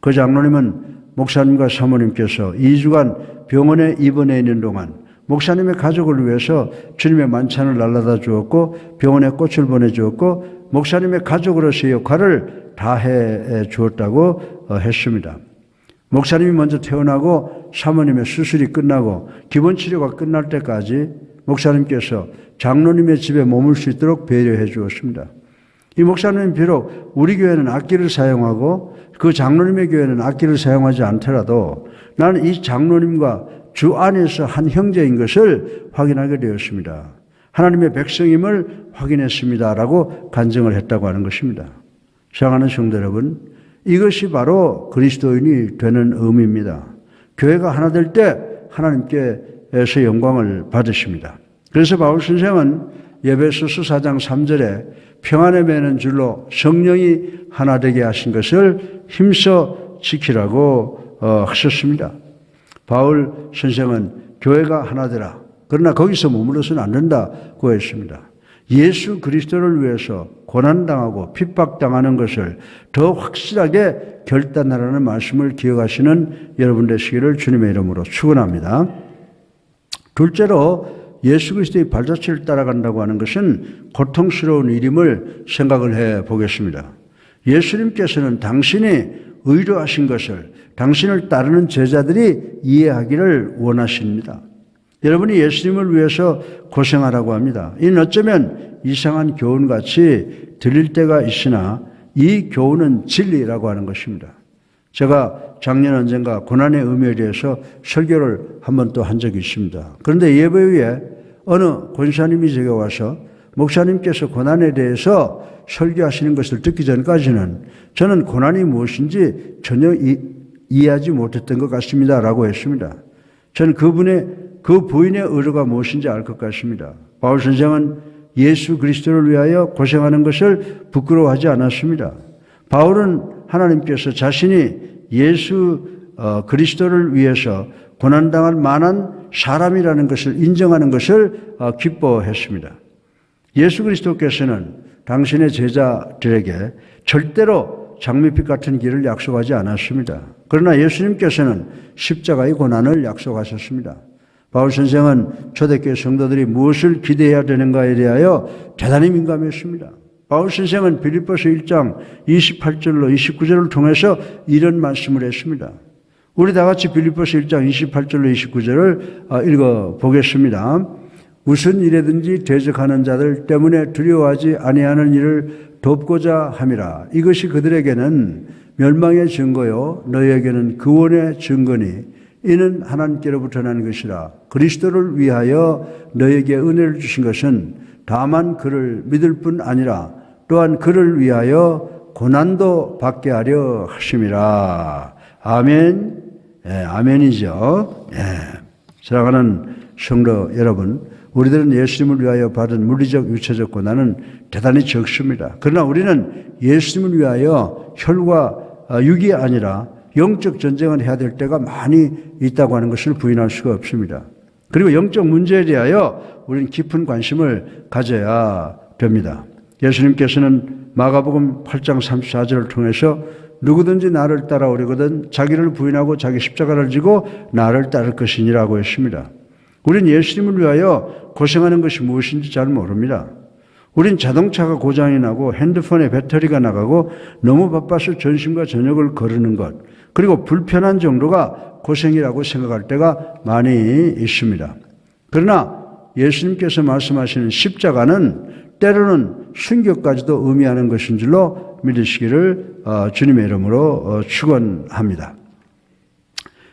그 장로님은 목사님과 사모님께서 2주간 병원에 입원해 있는 동안 목사님의 가족을 위해서 주님의 만찬을 날라다 주었고 병원에 꽃을 보내주었고 목사님의 가족으로서의 역할을 다해 주었다고 했습니다. 목사님이 먼저 퇴원하고 사모님의 수술이 끝나고 기본 치료가 끝날 때까지 목사님께서 장로님의 집에 머물 수 있도록 배려해 주었습니다. 이 목사님은 비록 우리 교회는 악기를 사용하고 그 장로님의 교회는 악기를 사용하지 않더라도 나는 이 장로님과 주 안에서 한 형제인 것을 확인하게 되었습니다. 하나님의 백성임을 확인했습니다. 라고 간증을 했다고 하는 것입니다. 사랑하는 성도 여러분, 이것이 바로 그리스도인이 되는 의미입니다. 교회가 하나 될 때 하나님께서 영광을 받으십니다. 그래서 바울 선생은 에베소서 4장 3절에 평안에 매는 줄로 성령이 하나 되게 하신 것을 힘써 지키라고 하셨습니다. 바울 선생은 교회가 하나 되라. 그러나 거기서 머물러서는 안 된다고 했습니다. 예수 그리스도를 위해서 고난당하고 핍박당하는 것을 더 확실하게 결단하라는 말씀을 기억하시는 여러분 되시기를 주님의 이름으로 축원합니다. 둘째로 예수 그리스도의 발자취를 따라간다고 하는 것은 고통스러운 일임을 생각을 해 보겠습니다. 예수님께서는 당신이 의로하신 것을 당신을 따르는 제자들이 이해하기를 원하십니다. 여러분이 예수님을 위해서 고생하라고 합니다. 이는 어쩌면 이상한 교훈같이 들릴 때가 있으나 이 교훈은 진리라고 하는 것입니다. 제가 작년 언젠가 고난의 의미에 대해서 설교를 한 번 또 한 적이 있습니다. 그런데 예배 후에 어느 권사님이 제게 와서 목사님께서 고난에 대해서 설교하시는 것을 듣기 전까지는 저는 고난이 무엇인지 전혀 이해하지 못했던 것 같습니다. 라고 했습니다. 저는 그 부인의 의도가 무엇인지 알 것 같습니다. 바울 선생은 예수 그리스도를 위하여 고생하는 것을 부끄러워하지 않았습니다. 바울은 하나님께서 자신이 예수 그리스도를 위해서 고난당할 만한 사람이라는 것을 인정하는 것을 기뻐했습니다. 예수 그리스도께서는 당신의 제자들에게 절대로 장밋빛 같은 길을 약속하지 않았습니다. 그러나 예수님께서는 십자가의 고난을 약속하셨습니다. 바울 선생은 초대교회 성도들이 무엇을 기대해야 되는가에 대하여 대단히 민감했습니다. 바울 선생은 빌립보서 1장 28절로 29절을 통해서 이런 말씀을 했습니다. 우리 다 같이 빌립보서 1장 28절로 29절을 읽어보겠습니다. 무슨 일에든지 대적하는 자들 때문에 두려워하지 아니하는 일을 돕고자 함이라. 이것이 그들에게는 멸망의 증거요 너희에게는 구원의 증거니 이는 하나님께로부터 난 것이라. 그리스도를 위하여 너희에게 은혜를 주신 것은 다만 그를 믿을 뿐 아니라 또한 그를 위하여 고난도 받게 하려 하심이라. 아멘. 아멘이죠. 사랑하는 성도 여러분, 우리들은 예수님을 위하여 받은 물리적, 육체적 고난은 대단히 적습니다. 그러나 우리는 예수님을 위하여 혈과 육이 아니라 영적 전쟁을 해야 될 때가 많이 있다고 하는 것을 부인할 수가 없습니다. 그리고 영적 문제에 대하여 우리는 깊은 관심을 가져야 됩니다. 예수님께서는 마가복음 8장 34절을 통해서 누구든지 나를 따라오려거든 자기를 부인하고 자기 십자가를 지고 나를 따를 것이니라고 했습니다. 우린 예수님을 위하여 고생하는 것이 무엇인지 잘 모릅니다. 우린 자동차가 고장이 나고 핸드폰에 배터리가 나가고 너무 바빠서 전심과 저녁을 거르는 것, 그리고 불편한 정도가 고생이라고 생각할 때가 많이 있습니다. 그러나 예수님께서 말씀하시는 십자가는 때로는 순교까지도 의미하는 것인 줄로 믿으시기를 주님의 이름으로 축원합니다.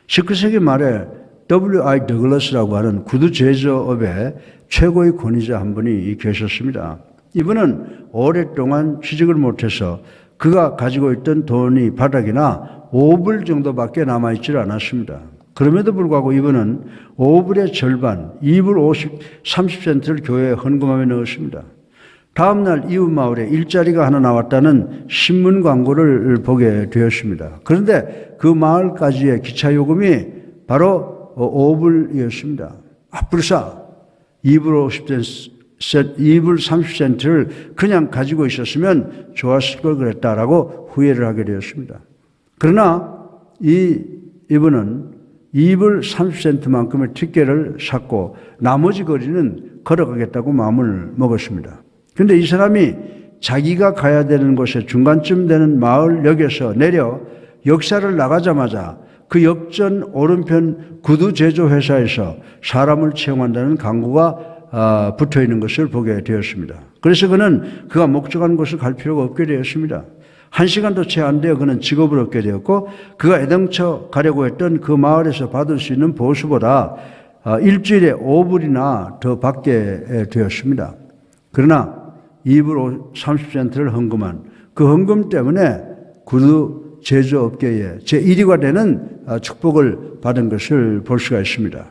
19세기 말에 W.I. 더글라스라고 하는 구두 제조업의 최고의 권위자 한 분이 계셨습니다. 이분은 오랫동안 취직을 못해서 그가 가지고 있던 돈이 바닥이나 5불 정도밖에 남아있질 않았습니다. 그럼에도 불구하고 이분은 5불의 절반, 2불 30센트를 교회에 헌금함에 넣었습니다. 다음날 이웃 마을에 일자리가 하나 나왔다는 신문 광고를 보게 되었습니다. 그런데 그 마을까지의 기차 요금이 바로 5불이었습니다. 불사 2불 30센트를 그냥 가지고 있었으면 좋았을 걸 그랬다라고 후회를 하게 되었습니다. 그러나 이분은 2불 30센트만큼의 티켓을 샀고 나머지 거리는 걸어가겠다고 마음을 먹었습니다. 그런데 이 사람이 자기가 가야 되는 곳에 중간쯤 되는 마을역에서 내려 역사를 나가자마자 그 역전 오른편 구두 제조 회사에서 사람을 채용한다는 광고가 붙어 있는 것을 보게 되었습니다. 그래서 그가 목적한 곳을 갈 필요가 없게 되었습니다. 1시간도 채 안 되어 그는 직업을 얻게 되었고 그가 애당초 가려고 했던 그 마을에서 받을 수 있는 보수보다 일주일에 5불이나 더 받게 되었습니다. 그러나 2불 30센트를 헌금한 그 헌금 때문에 구두 제조업계에 제1위가 되는 축복을 받은 것을 볼 수가 있습니다.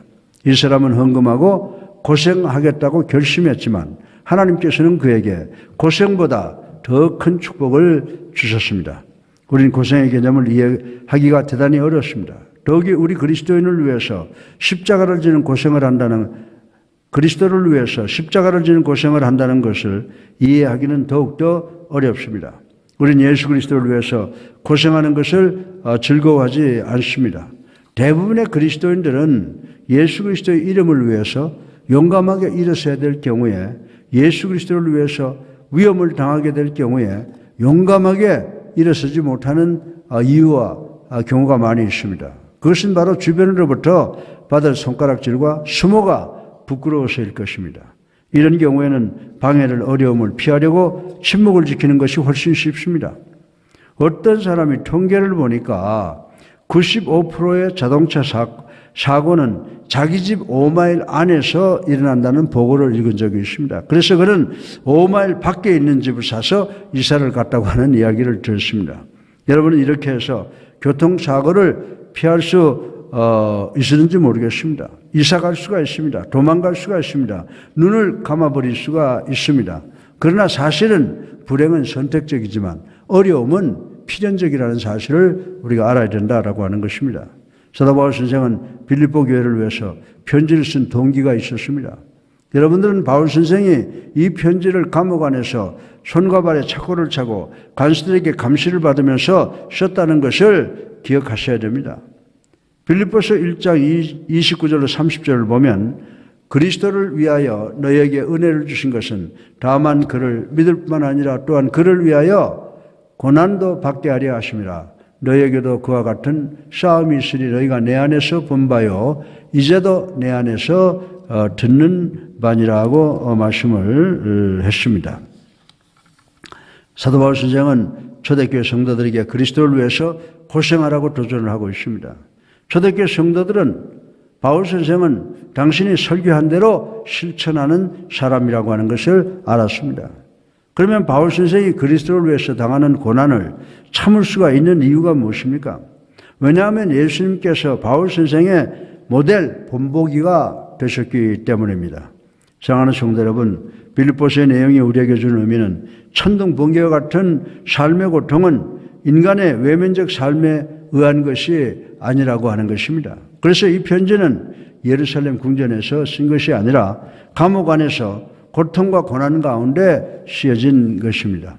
이 사람은 헌금하고 고생하겠다고 결심했지만 하나님께서는 그에게 고생보다 더 큰 축복을 주셨습니다. 우리는 고생의 개념을 이해하기가 대단히 어렵습니다. 더욱이 우리 그리스도인을 위해서 십자가를 지는 고생을 한다는 그리스도를 위해서 십자가를 지는 고생을 한다는 것을 이해하기는 더욱더 어렵습니다. 우리는 예수 그리스도를 위해서 고생하는 것을 즐거워하지 않습니다. 대부분의 그리스도인들은 예수 그리스도의 이름을 위해서 용감하게 일어서야 될 경우에 예수 그리스도를 위해서 위험을 당하게 될 경우에 용감하게 일어서지 못하는 이유와 경우가 많이 있습니다. 그것은 바로 주변으로부터 받을 손가락질과 수모가 부끄러워서일 것입니다. 이런 경우에는 방해를 어려움을 피하려고 침묵을 지키는 것이 훨씬 쉽습니다. 어떤 사람이 통계를 보니까 95%의 자동차 사고는 자기 집 5마일 안에서 일어난다는 보고를 읽은 적이 있습니다. 그래서 그는 5마일 밖에 있는 집을 사서 이사를 갔다고 하는 이야기를 들었습니다. 여러분은 이렇게 해서 교통사고를 피할 수 있었는지 모르겠습니다. 이사 갈 수가 있습니다. 도망갈 수가 있습니다. 눈을 감아버릴 수가 있습니다. 그러나 사실은 불행은 선택적이지만 어려움은 필연적이라는 사실을 우리가 알아야 된다라고 하는 것입니다. 사도 바울 선생은 빌립보 교회를 위해서 편지를 쓴 동기가 있었습니다. 여러분들은 바울 선생이 이 편지를 감옥 안에서 손과 발에 착고를 차고 간수들에게 감시를 받으면서 썼다는 것을 기억하셔야 됩니다. 빌립보서 1장 29절로 30절을 보면 그리스도를 위하여 너에게 은혜를 주신 것은 다만 그를 믿을 뿐만 아니라 또한 그를 위하여 고난도 받게 하려 하심이라. 너에게도 그와 같은 싸움이 있으니 너희가 내 안에서 본 바요 이제도 내 안에서 듣는 바니라고 말씀을 했습니다. 사도 바울 선생은 초대교회 성도들에게 그리스도를 위해서 고생하라고 도전을 하고 있습니다. 초대교회 성도들은 바울 선생은 당신이 설교한 대로 실천하는 사람이라고 하는 것을 알았습니다. 그러면 바울 선생이 그리스도를 위해서 당하는 고난을 참을 수가 있는 이유가 무엇입니까? 왜냐하면 예수님께서 바울 선생의 모델 본보기가 되셨기 때문입니다. 사랑하는 성도 여러분, 빌립보서의 내용이 우리에게 주는 의미는 천둥 번개와 같은 삶의 고통은 인간의 외면적 삶에 의한 것이 아니라고 하는 것입니다. 그래서 이 편지는 예루살렘 궁전에서 쓴 것이 아니라 감옥 안에서 고통과 고난 가운데 쓰여진 것입니다.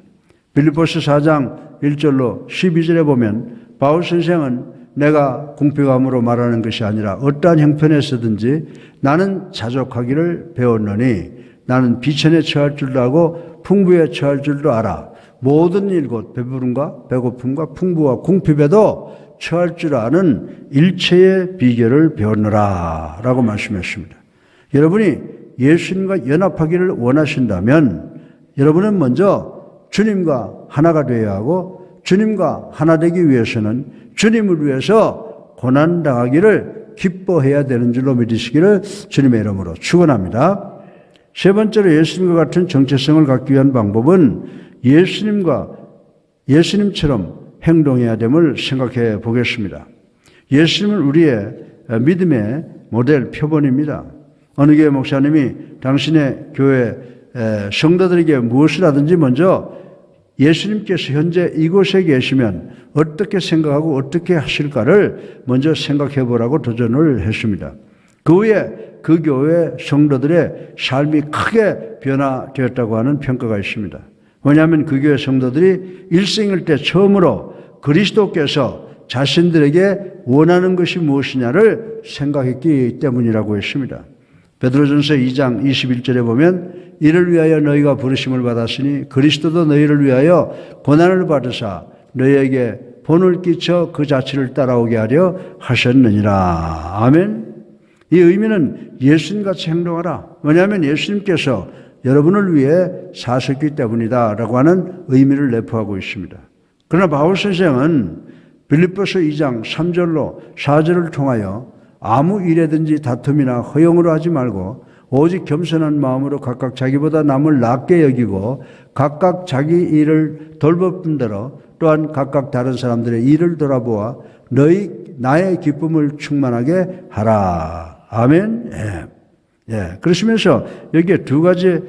빌립보서 4장 1절로 12절에 보면 바울 선생은 내가 궁핍함으로 말하는 것이 아니라 어떠한 형편에서든지 나는 자족하기를 배웠노니 나는 비천에 처할 줄도 알고 풍부에 처할 줄도 알아. 모든 일 곧 배부름과 배고픔과 풍부와 궁핍에도 처할 줄 아는 일체의 비결을 배웠노라 라고 말씀했습니다. 여러분이 예수님과 연합하기를 원하신다면 여러분은 먼저 주님과 하나가 되어야 하고 주님과 하나 되기 위해서는 주님을 위해서 고난당하기를 기뻐해야 되는 줄로 믿으시기를 주님의 이름으로 축원합니다. 세 번째로 예수님과 같은 정체성을 갖기 위한 방법은 예수님처럼 행동해야 됨을 생각해 보겠습니다. 예수님은 우리의 믿음의 모델 표본입니다. 어느 교회 목사님이 당신의 교회 성도들에게 무엇을 하든지 먼저 예수님께서 현재 이곳에 계시면 어떻게 생각하고 어떻게 하실까를 먼저 생각해 보라고 도전을 했습니다. 그 후에 그 교회 성도들의 삶이 크게 변화되었다고 하는 평가가 있습니다. 왜냐하면 그 교회 성도들이 일생일 때 처음으로 그리스도께서 자신들에게 원하는 것이 무엇이냐를 생각했기 때문이라고 했습니다. 베드로전서 2장 21절에 보면 이를 위하여 너희가 부르심을 받았으니 그리스도도 너희를 위하여 고난을 받으사 너희에게 본을 끼쳐 그 자취를 따라오게 하려 하셨느니라. 아멘. 이 의미는 예수님같이 행동하라. 왜냐하면 예수님께서 여러분을 위해 사셨기 때문이다 라고 하는 의미를 내포하고 있습니다. 그러나 바울 선생은 빌립보서 2장 3절로 4절을 통하여 아무 일에든지 다툼이나 허용으로 하지 말고 오직 겸손한 마음으로 각각 자기보다 남을 낫게 여기고 각각 자기 일을 돌보는 대로 또한 각각 다른 사람들의 일을 돌아보아 나의 기쁨을 충만하게 하라. 아멘. 예. 그러시면서 여기에 두 가지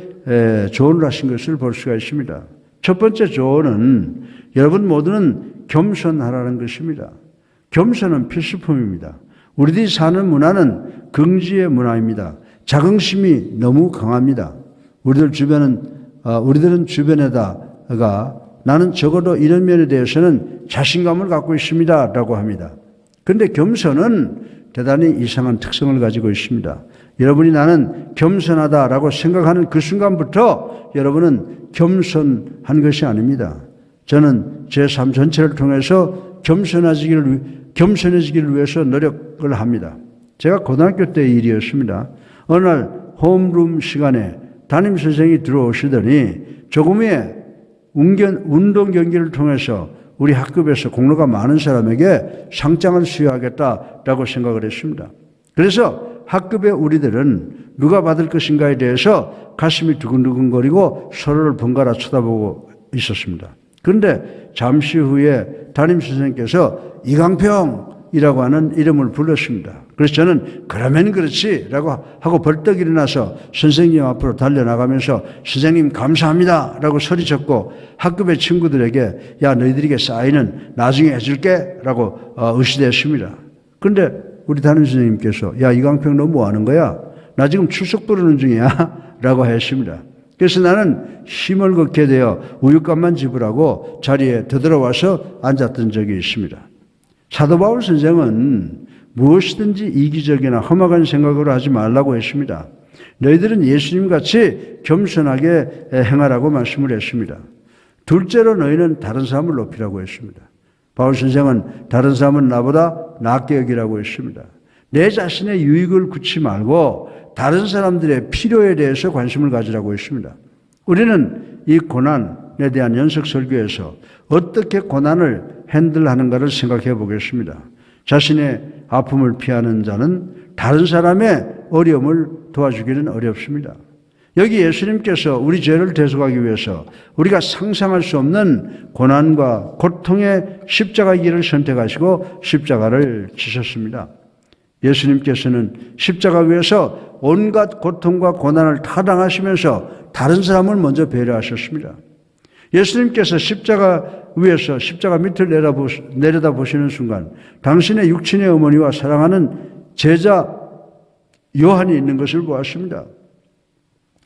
조언을 하신 것을 볼 수가 있습니다. 첫 번째 조언은 여러분 모두는 겸손하라는 것입니다. 겸손은 필수품입니다. 우리들이 사는 문화는 긍지의 문화입니다. 자긍심이 너무 강합니다. 우리들은 주변에다가 나는 적어도 이런 면에 대해서는 자신감을 갖고 있습니다 라고 합니다. 그런데 겸손은 대단히 이상한 특성을 가지고 있습니다. 여러분이 나는 겸손하다라고 생각하는 그 순간부터 여러분은 겸손한 것이 아닙니다. 저는 제 삶 전체를 통해서 겸손해지기를 위해서 노력을 합니다. 제가 고등학교 때의 일이었습니다. 어느 날 홈룸 시간에 담임선생이 들어오시더니 조금의 운동 경기를 통해서 우리 학급에서 공로가 많은 사람에게 상장을 수여하겠다라고 생각을 했습니다. 그래서 학급의 우리들은 누가 받을 것인가에 대해서 가슴이 두근두근거리고 서로를 번갈아 쳐다보고 있었습니다. 그런데 잠시 후에 담임선생님께서 이강평이라고 하는 이름을 불렀습니다. 그래서 저는 그러면 그렇지 라고 하고 벌떡 일어나서 선생님 앞으로 달려나가면서 선생님 감사합니다 라고 소리쳤고 학급의 친구들에게 야 너희들에게 사인은 나중에 해줄게 라고 의시됐습니다. 그런데 우리 담임선생님께서 야 이강평 너 뭐 하는 거야? 나 지금 출석 부르는 중이야 라고 했습니다. 그래서 나는 힘을 걷게 되어 우유값만 지불하고 자리에 되돌아와서 앉았던 적이 있습니다. 사도 바울 선생은 무엇이든지 이기적이나 험악한 생각으로 하지 말라고 했습니다. 너희들은 예수님같이 겸손하게 행하라고 말씀을 했습니다. 둘째로 너희는 다른 사람을 높이라고 했습니다. 바울 선생은 다른 사람은 나보다 낫게 여기라고 했습니다. 내 자신의 유익을 굳지 말고 다른 사람들의 필요에 대해서 관심을 가지라고 했습니다. 우리는 이 고난에 대한 연속 설교에서 어떻게 고난을 핸들하는가를 생각해 보겠습니다. 자신의 아픔을 피하는 자는 다른 사람의 어려움을 도와주기는 어렵습니다. 여기 예수님께서 우리 죄를 대속하기 위해서 우리가 상상할 수 없는 고난과 고통의 십자가 길을 선택하시고 십자가를 지셨습니다. 예수님께서는 십자가 위에서 온갖 고통과 고난을 타당하시면서 다른 사람을 먼저 배려하셨습니다. 예수님께서 십자가 위에서 십자가 밑을 내려다보시는 순간 당신의 육친의 어머니와 사랑하는 제자 요한이 있는 것을 보았습니다.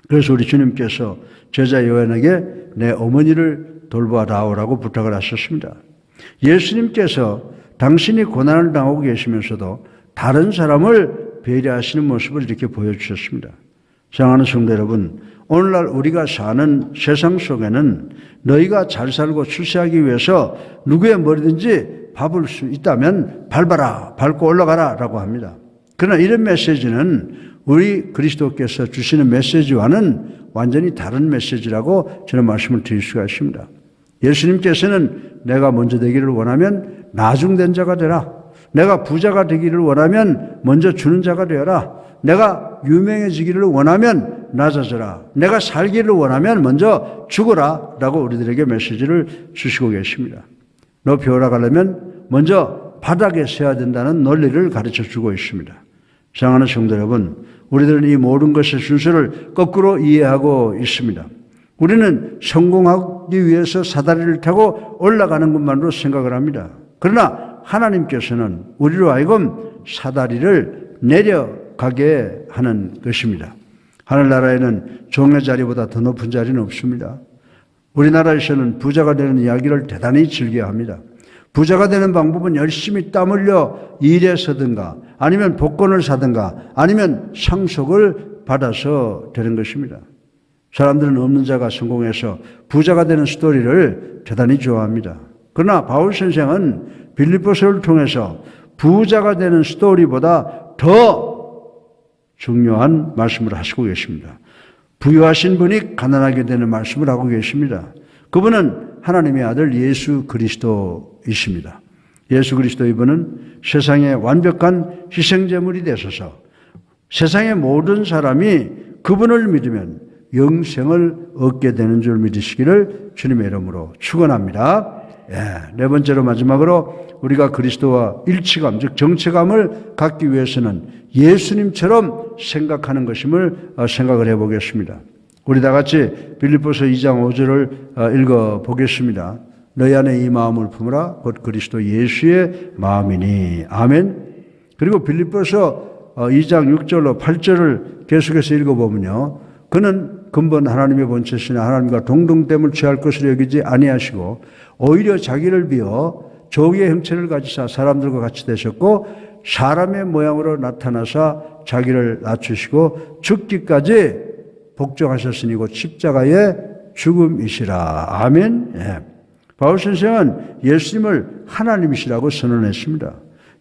그래서 우리 주님께서 제자 요한에게 내 어머니를 돌봐다오라고 부탁을 하셨습니다. 예수님께서 당신이 고난을 당하고 계시면서도 다른 사람을 배려하시는 모습을 이렇게 보여주셨습니다. 사랑하는 성도 여러분, 오늘날 우리가 사는 세상 속에는 너희가 잘 살고 출세하기 위해서 누구의 머리든지 밟을 수 있다면 밟아라, 밟고 올라가라 라고 합니다. 그러나 이런 메시지는 우리 그리스도께서 주시는 메시지와는 완전히 다른 메시지라고 저는 말씀을 드릴 수가 있습니다. 예수님께서는 내가 먼저 되기를 원하면 나중된 자가 되라. 내가 부자가 되기를 원하면 먼저 주는 자가 되어라. 내가 유명해지기를 원하면 낮아져라. 내가 살기를 원하면 먼저 죽어라. 라고 우리들에게 메시지를 주시고 계십니다. 높이 올라가려면 먼저 바닥에 서야 된다는 논리를 가르쳐 주고 있습니다. 사랑하는 성도 여러분, 우리들은 이 모든 것의 순서를 거꾸로 이해하고 있습니다. 우리는 성공하기 위해서 사다리를 타고 올라가는 것만으로 생각을 합니다. 그러나 하나님께서는 우리로 하여금 사다리를 내려가게 하는 것입니다. 하늘나라에는 종의 자리보다 더 높은 자리는 없습니다. 우리나라에서는 부자가 되는 이야기를 대단히 즐겨합니다. 부자가 되는 방법은 열심히 땀 흘려 일해서든가 아니면 복권을 사든가 아니면 상속을 받아서 되는 것입니다. 사람들은 없는 자가 성공해서 부자가 되는 스토리를 대단히 좋아합니다. 그러나 바울 선생은 빌립보서를 통해서 부자가 되는 스토리보다 더 중요한 말씀을 하시고 계십니다. 부유하신 분이 가난하게 되는 말씀을 하고 계십니다. 그분은 하나님의 아들 예수 그리스도이십니다. 예수 그리스도 이분은 세상의 완벽한 희생제물이 되셔서 세상의 모든 사람이 그분을 믿으면 영생을 얻게 되는 줄 믿으시기를 주님의 이름으로 축원합니다. 네 번째로 마지막으로 우리가 그리스도와 일치감, 즉 정체감을 갖기 위해서는 예수님처럼 생각하는 것임을 생각을 해보겠습니다. 우리 다 같이 빌립보서 2장 5절을 읽어보겠습니다. 너희 안에 이 마음을 품으라 곧 그리스도 예수의 마음이니. 아멘. 그리고 빌립보서 2장 6절로 8절을 계속해서 읽어보면요. 그는 근본 하나님의 본체시나 하나님과 동등됨을 취할 것으로 여기지 아니하시고 오히려 자기를 비어 조기의 형체를 가지사 사람들과 같이 되셨고 사람의 모양으로 나타나사 자기를 낮추시고 죽기까지 복종하셨으니 곧 십자가의 죽음이시라. 아멘. 예. 바울 선생은 예수님을 하나님이시라고 선언했습니다.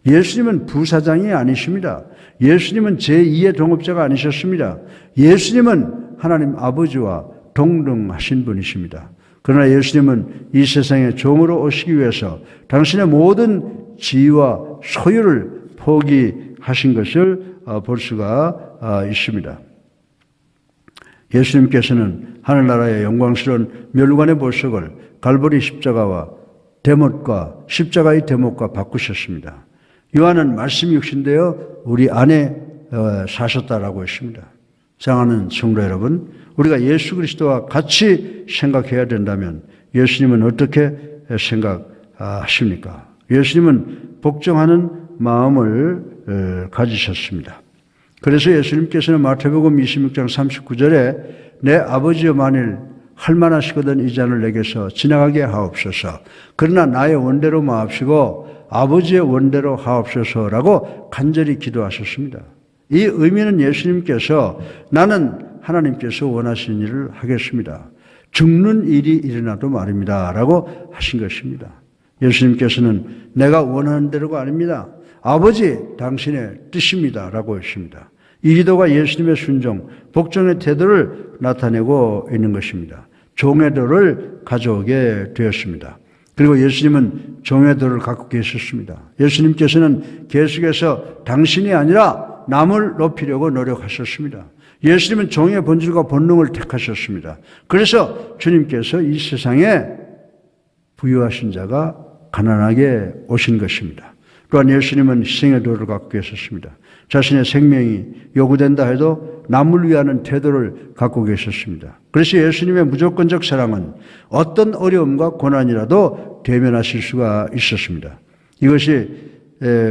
예수님은 부사장이 아니십니다. 예수님은 제2의 동업자가 아니셨습니다. 예수님은 하나님 아버지와 동등하신 분이십니다. 그러나 예수님은 이 세상에 종으로 오시기 위해서 당신의 모든 지위와 소유를 포기하신 것을 볼 수가 있습니다. 예수님께서는 하늘나라의 영광스러운 멸관의 보석을 갈보리 십자가와 대못과 십자가의 대못과 바꾸셨습니다. 요한은 말씀이 육신되어 우리 안에 사셨다라고 했습니다. 사랑하는 성도 여러분, 우리가 예수 그리스도와 같이 생각해야 된다면 예수님은 어떻게 생각하십니까? 예수님은 복종하는 마음을 가지셨습니다. 그래서 예수님께서는 마태복음 26장 39절에 내 아버지여 만일 할 만하시거든 이 잔을 내게서 지나가게 하옵소서. 그러나 나의 원대로 마옵시고 아버지의 원대로 하옵소서라고 간절히 기도하셨습니다. 이 의미는 예수님께서 나는 하나님께서 원하시는 일을 하겠습니다. 죽는 일이 일어나도 말입니다. 라고 하신 것입니다. 예수님께서는 내가 원하는 대로가 아닙니다. 아버지 당신의 뜻입니다. 라고 했습니다. 이 기도가 예수님의 순종, 복종의 태도를 나타내고 있는 것입니다. 종의 도를 가져오게 되었습니다. 그리고 예수님은 종의 도를 갖고 계셨습니다. 예수님께서는 계속해서 당신이 아니라 남을 높이려고 노력하셨습니다. 예수님은 종의 본질과 본능을 택하셨습니다. 그래서 주님께서 이 세상에 부유하신 자가 가난하게 오신 것입니다. 또한 예수님은 희생의 도를 갖고 계셨습니다. 자신의 생명이 요구된다 해도 남을 위하는 태도를 갖고 계셨습니다. 그래서 예수님의 무조건적 사랑은 어떤 어려움과 고난이라도 대면하실 수가 있었습니다. 이것이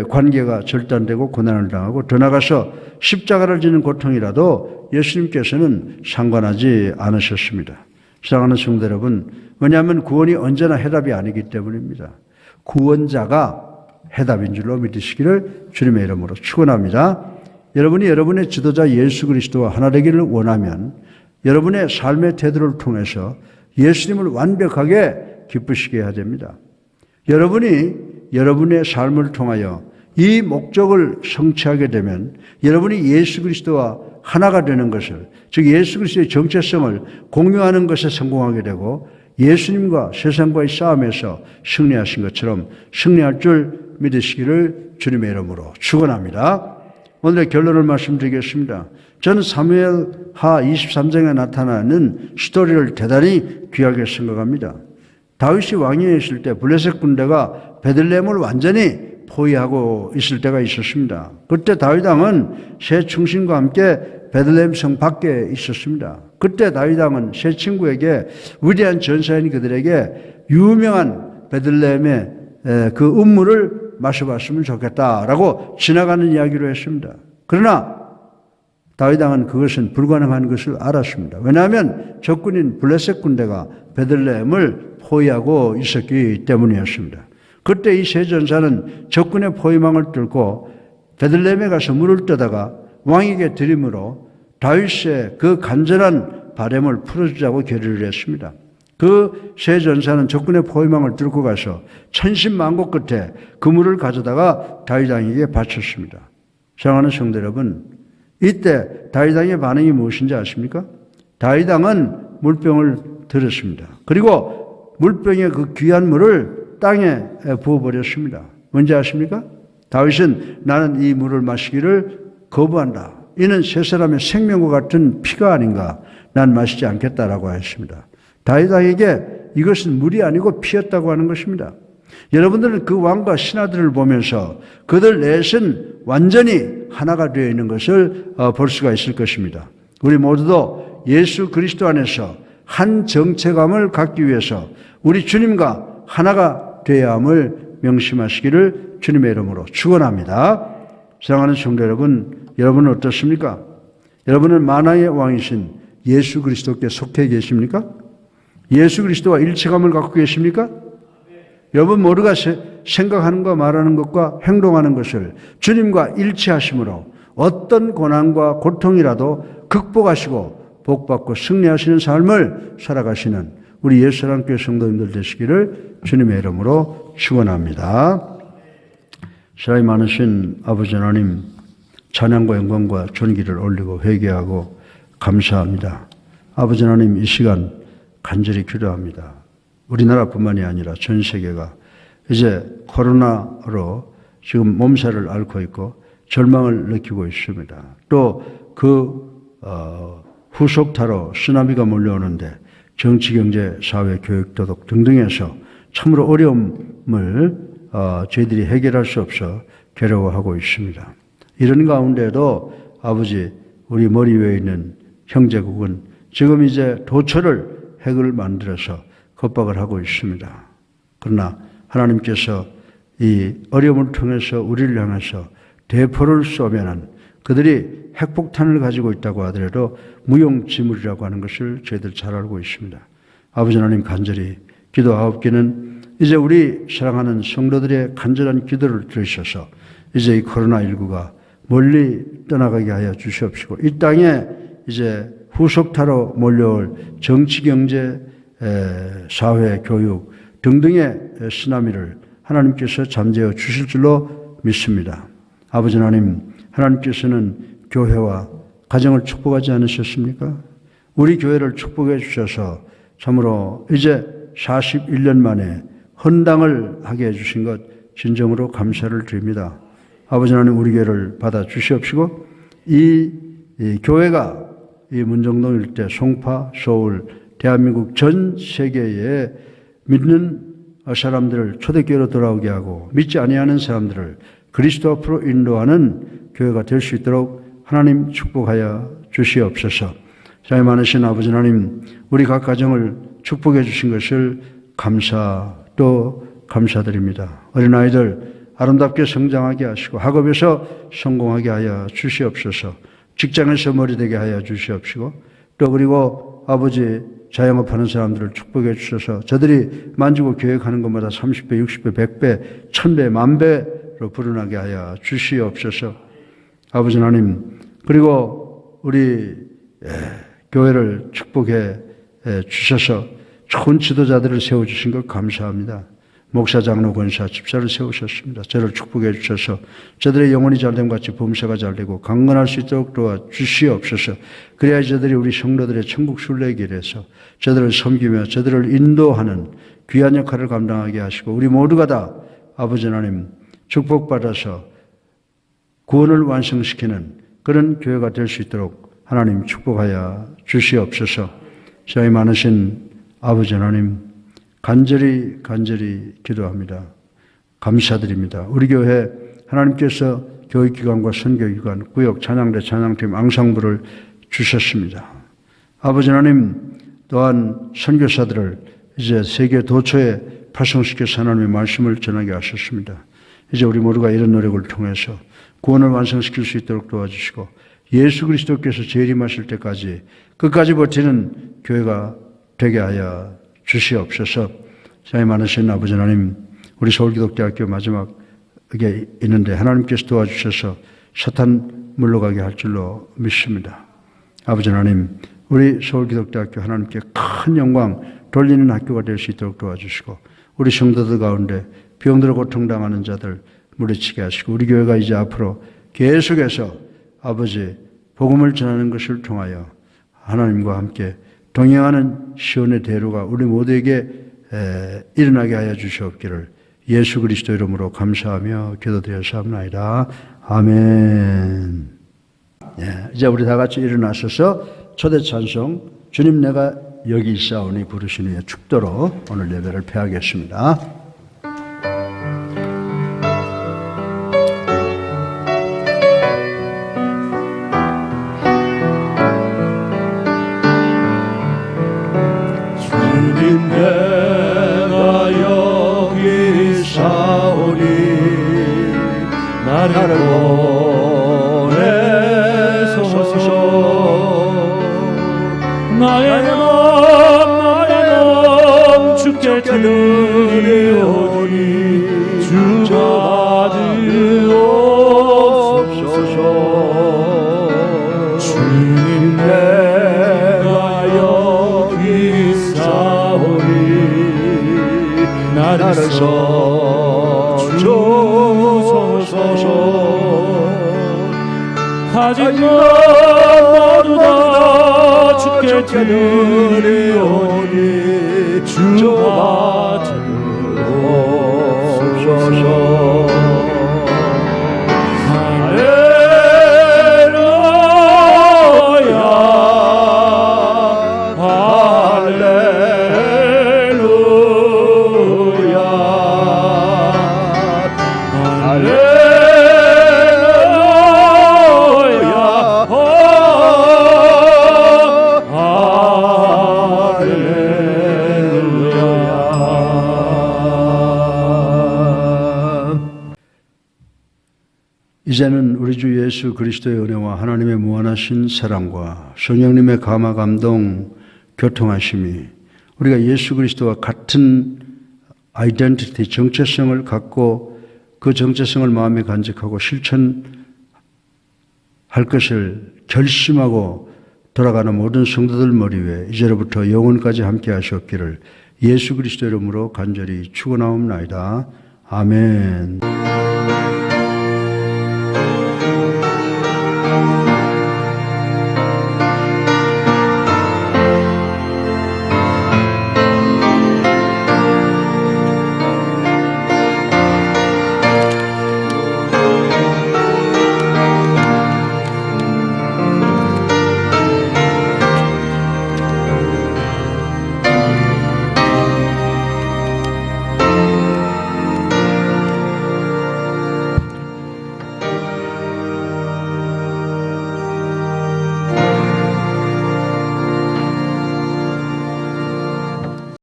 관계가 절단되고 고난을 당하고 더 나아가서 십자가를 지는 고통이라도 예수님께서는 상관하지 않으셨습니다. 사랑하는 성도 여러분, 왜냐하면 구원이 언제나 해답이 아니기 때문입니다. 구원자가 해답인 줄로 믿으시기를 주님의 이름으로 축원합니다. 여러분이 여러분의 지도자 예수 그리스도와 하나 되기를 원하면 여러분의 삶의 태도를 통해서 예수님을 완벽하게 기쁘시게 해야 됩니다. 여러분이 여러분의 삶을 통하여 이 목적을 성취하게 되면 여러분이 예수 그리스도와 하나가 되는 것을, 즉 예수 그리스도의 정체성을 공유하는 것에 성공하게 되고 예수님과 세상과의 싸움에서 승리하신 것처럼 승리할 줄 믿으시기를 주님의 이름으로 축원합니다. 오늘의 결론을 말씀드리겠습니다. 저는 사무엘하 23장에 나타나는 스토리를 대단히 귀하게 생각합니다. 다윗이 왕위에 있을 때 블레셋 군대가 베들레헴을 완전히 포위하고 있을 때가 있었습니다. 그때 다윗 왕은 새 충신과 함께 베들레헴 성 밖에 있었습니다. 그때 다윗 왕은 새 친구에게 위대한 전사인 그들에게 유명한 베들레헴의 그 음물을 마셔봤으면 좋겠다라고 지나가는 이야기로 했습니다. 그러나 다윗 왕은 그것은 불가능한 것을 알았습니다. 왜냐하면 적군인 블레셋 군대가 베들레헴을 포위하고 있었기 때문이었습니다. 그때 이 세 전사는 적군의 포위망을 뚫고 베들레헴에 가서 물을 떠다가 왕에게 드림으로 다윗의 그 간절한 바람을 풀어주자고 결의를 했습니다. 그 세 전사는 적군의 포위망을 뚫고 가서 천신만고 끝에 그 물을 가져다가 다윗 왕에게 바쳤습니다. 사랑하는 성도 여러분, 이때 다윗 왕의 반응이 무엇인지 아십니까? 다윗 왕은 물병을 들었습니다. 그리고 물병의 그 귀한 물을 땅에 부어버렸습니다. 뭔지 아십니까? 다윗은 나는 이 물을 마시기를 거부한다. 이는 세 사람의 생명과 같은 피가 아닌가. 난 마시지 않겠다라고 했습니다. 다윗 왕에게 이것은 물이 아니고 피였다고 하는 것입니다. 여러분들은 그 왕과 신하들을 보면서 그들 넷은 완전히 하나가 되어 있는 것을 볼 수가 있을 것입니다. 우리 모두도 예수 그리스도 안에서 한 정체감을 갖기 위해서 우리 주님과 하나가 되어야 함을 명심하시기를 주님의 이름으로 축원합니다. 사랑하는 성도 여러분, 여러분은 어떻습니까? 여러분은 만왕의 왕이신 예수 그리스도께 속해 계십니까? 예수 그리스도와 일체감을 갖고 계십니까? 여러분 모두가 생각하는 것, 말하는 것과 행동하는 것을 주님과 일치하심으로 어떤 고난과 고통이라도 극복하시고 복받고 승리하시는 삶을 살아가시는 우리 예수랑교회 성도님들 되시기를 주님의 이름으로 축원합니다. 사랑이 많으신 아버지 하나님, 찬양과 영광과 존귀를 올리고 회개하고 감사합니다. 아버지 하나님, 이 시간 간절히 기도합니다. 우리나라뿐만이 아니라 전 세계가 이제 코로나로 지금 몸살을 앓고 있고 절망을 느끼고 있습니다. 또 그 후속타로 쓰나미가 몰려오는데 정치, 경제, 사회, 교육, 도덕 등등에서 참으로 어려움을 저희들이 해결할 수 없어 괴로워하고 있습니다. 이런 가운데도 아버지, 우리 머리 위에 있는 형제국은 지금 이제 도처를 핵을 만들어서 겁박을 하고 있습니다. 그러나 하나님께서 이 어려움을 통해서 우리를 향해서 대포를 쏘면은 그들이 핵폭탄을 가지고 있다고 하더라도 무용지물이라고 하는 것을 저희들 잘 알고 있습니다. 아버지 하나님, 간절히 기도하옵기는 이제 우리 사랑하는 성도들의 간절한 기도를 들으셔서 이제 이 코로나19가 멀리 떠나가게 하여 주시옵시고 이 땅에 이제 후속타로 몰려올 정치, 경제, 사회, 교육 등등의 쓰나미를 하나님께서 잠재워 주실 줄로 믿습니다. 아버지 하나님, 하나님께서는 교회와 가정을 축복하지 않으셨습니까? 우리 교회를 축복해 주셔서 참으로 이제 41년 만에 헌당을 하게 해주신 것 진정으로 감사를 드립니다. 아버지 하나님, 우리 교회를 받아 주시옵시고 이 교회가 이 문정동 일대, 송파, 서울, 대한민국 전 세계에 믿는 사람들을 초대교회로 돌아오게 하고 믿지 아니하는 사람들을 그리스도 앞으로 인도하는 교회가 될 수 있도록 하나님 축복하여 주시옵소서. 사랑이 많으신 아버지 하나님, 우리 각 가정을 축복해 주신 것을 또 감사드립니다. 어린아이들 아름답게 성장하게 하시고 학업에서 성공하게 하여 주시옵소서. 직장에서 머리되게 하여 주시옵시고 또 그리고 아버지 자영업하는 사람들을 축복해 주셔서 저들이 만지고 계획하는 것마다 30배, 60배, 100배, 1000배, 10,000배로 불어나게 하여 주시옵소서. 아버지 하나님, 그리고 우리 교회를 축복해 주셔서 좋은 지도자들을 세워주신 것 감사합니다. 목사, 장로, 권사, 집사를 세우셨습니다. 저를 축복해 주셔서 저들의 영혼이 잘됨 같이 범사가 잘되고 강건할 수 있도록 도와주시옵소서. 그래야 저들이 우리 성도들의 천국 순례의 길에서 저들을 섬기며 저들을 인도하는 귀한 역할을 감당하게 하시고 우리 모두가 다 아버지 하나님 축복받아서 구원을 완성시키는 그런 교회가 될 수 있도록 하나님 축복하여 주시옵소서. 저희 많으신 아버지 하나님 간절히 기도합니다. 감사드립니다. 우리 교회 하나님께서 교육기관과 선교기관, 구역, 찬양대, 찬양팀, 앙상블을 주셨습니다. 아버지 하나님 또한 선교사들을 이제 세계 도처에 파송시켜서 하나님의 말씀을 전하게 하셨습니다. 이제 우리 모두가 이런 노력을 통해서 구원을 완성시킬 수 있도록 도와주시고 예수 그리스도께서 재림하실 때까지 끝까지 버티는 교회가 되게 하여 주시옵소서. 사랑이 많으신 아버지 하나님, 우리 서울기독대학교 마지막에 있는데 하나님께서 도와주셔서 사탄 물러가게 할 줄로 믿습니다. 아버지 하나님, 우리 서울기독대학교 하나님께 큰 영광 돌리는 학교가 될 수 있도록 도와주시고 우리 성도들 가운데 병들어 고통당하는 자들 물리치게 하시고 우리 교회가 이제 앞으로 계속해서 아버지 복음을 전하는 것을 통하여 하나님과 함께 동행하는 시온의 대로가 우리 모두에게 일어나게 하여 주시옵기를 예수 그리스도 이름으로 감사하며 기도드렸사옵나이다. 아멘. 이제 우리 다 같이 일어나셔서 초대 찬송 주님 내가 여기 있사오니 부르신 후에 축도로 오늘 예배를 폐하겠습니다. 주님 내가 여기 있사오니 나를 보내소서. 나의 맘 주께 드리오니 주 받으옵소서. 주님 내가 여기 있사오니 나를 써주소서. 하지만 모두 다 주께 드리오니 주 받으옵소서. 이제는 우리 주 예수 그리스도의 은혜와 하나님의 무한하신 사랑과 성령님의 감화 감동 교통하심이 우리가 예수 그리스도와 같은 아이덴티티 정체성을 갖고 그 정체성을 마음에 간직하고 실천할 것을 결심하고 돌아가는 모든 성도들 머리 위에 이제로부터 영원까지 함께 하시옵기를 예수 그리스도 이름으로 간절히 축원하옵나이다. 아멘.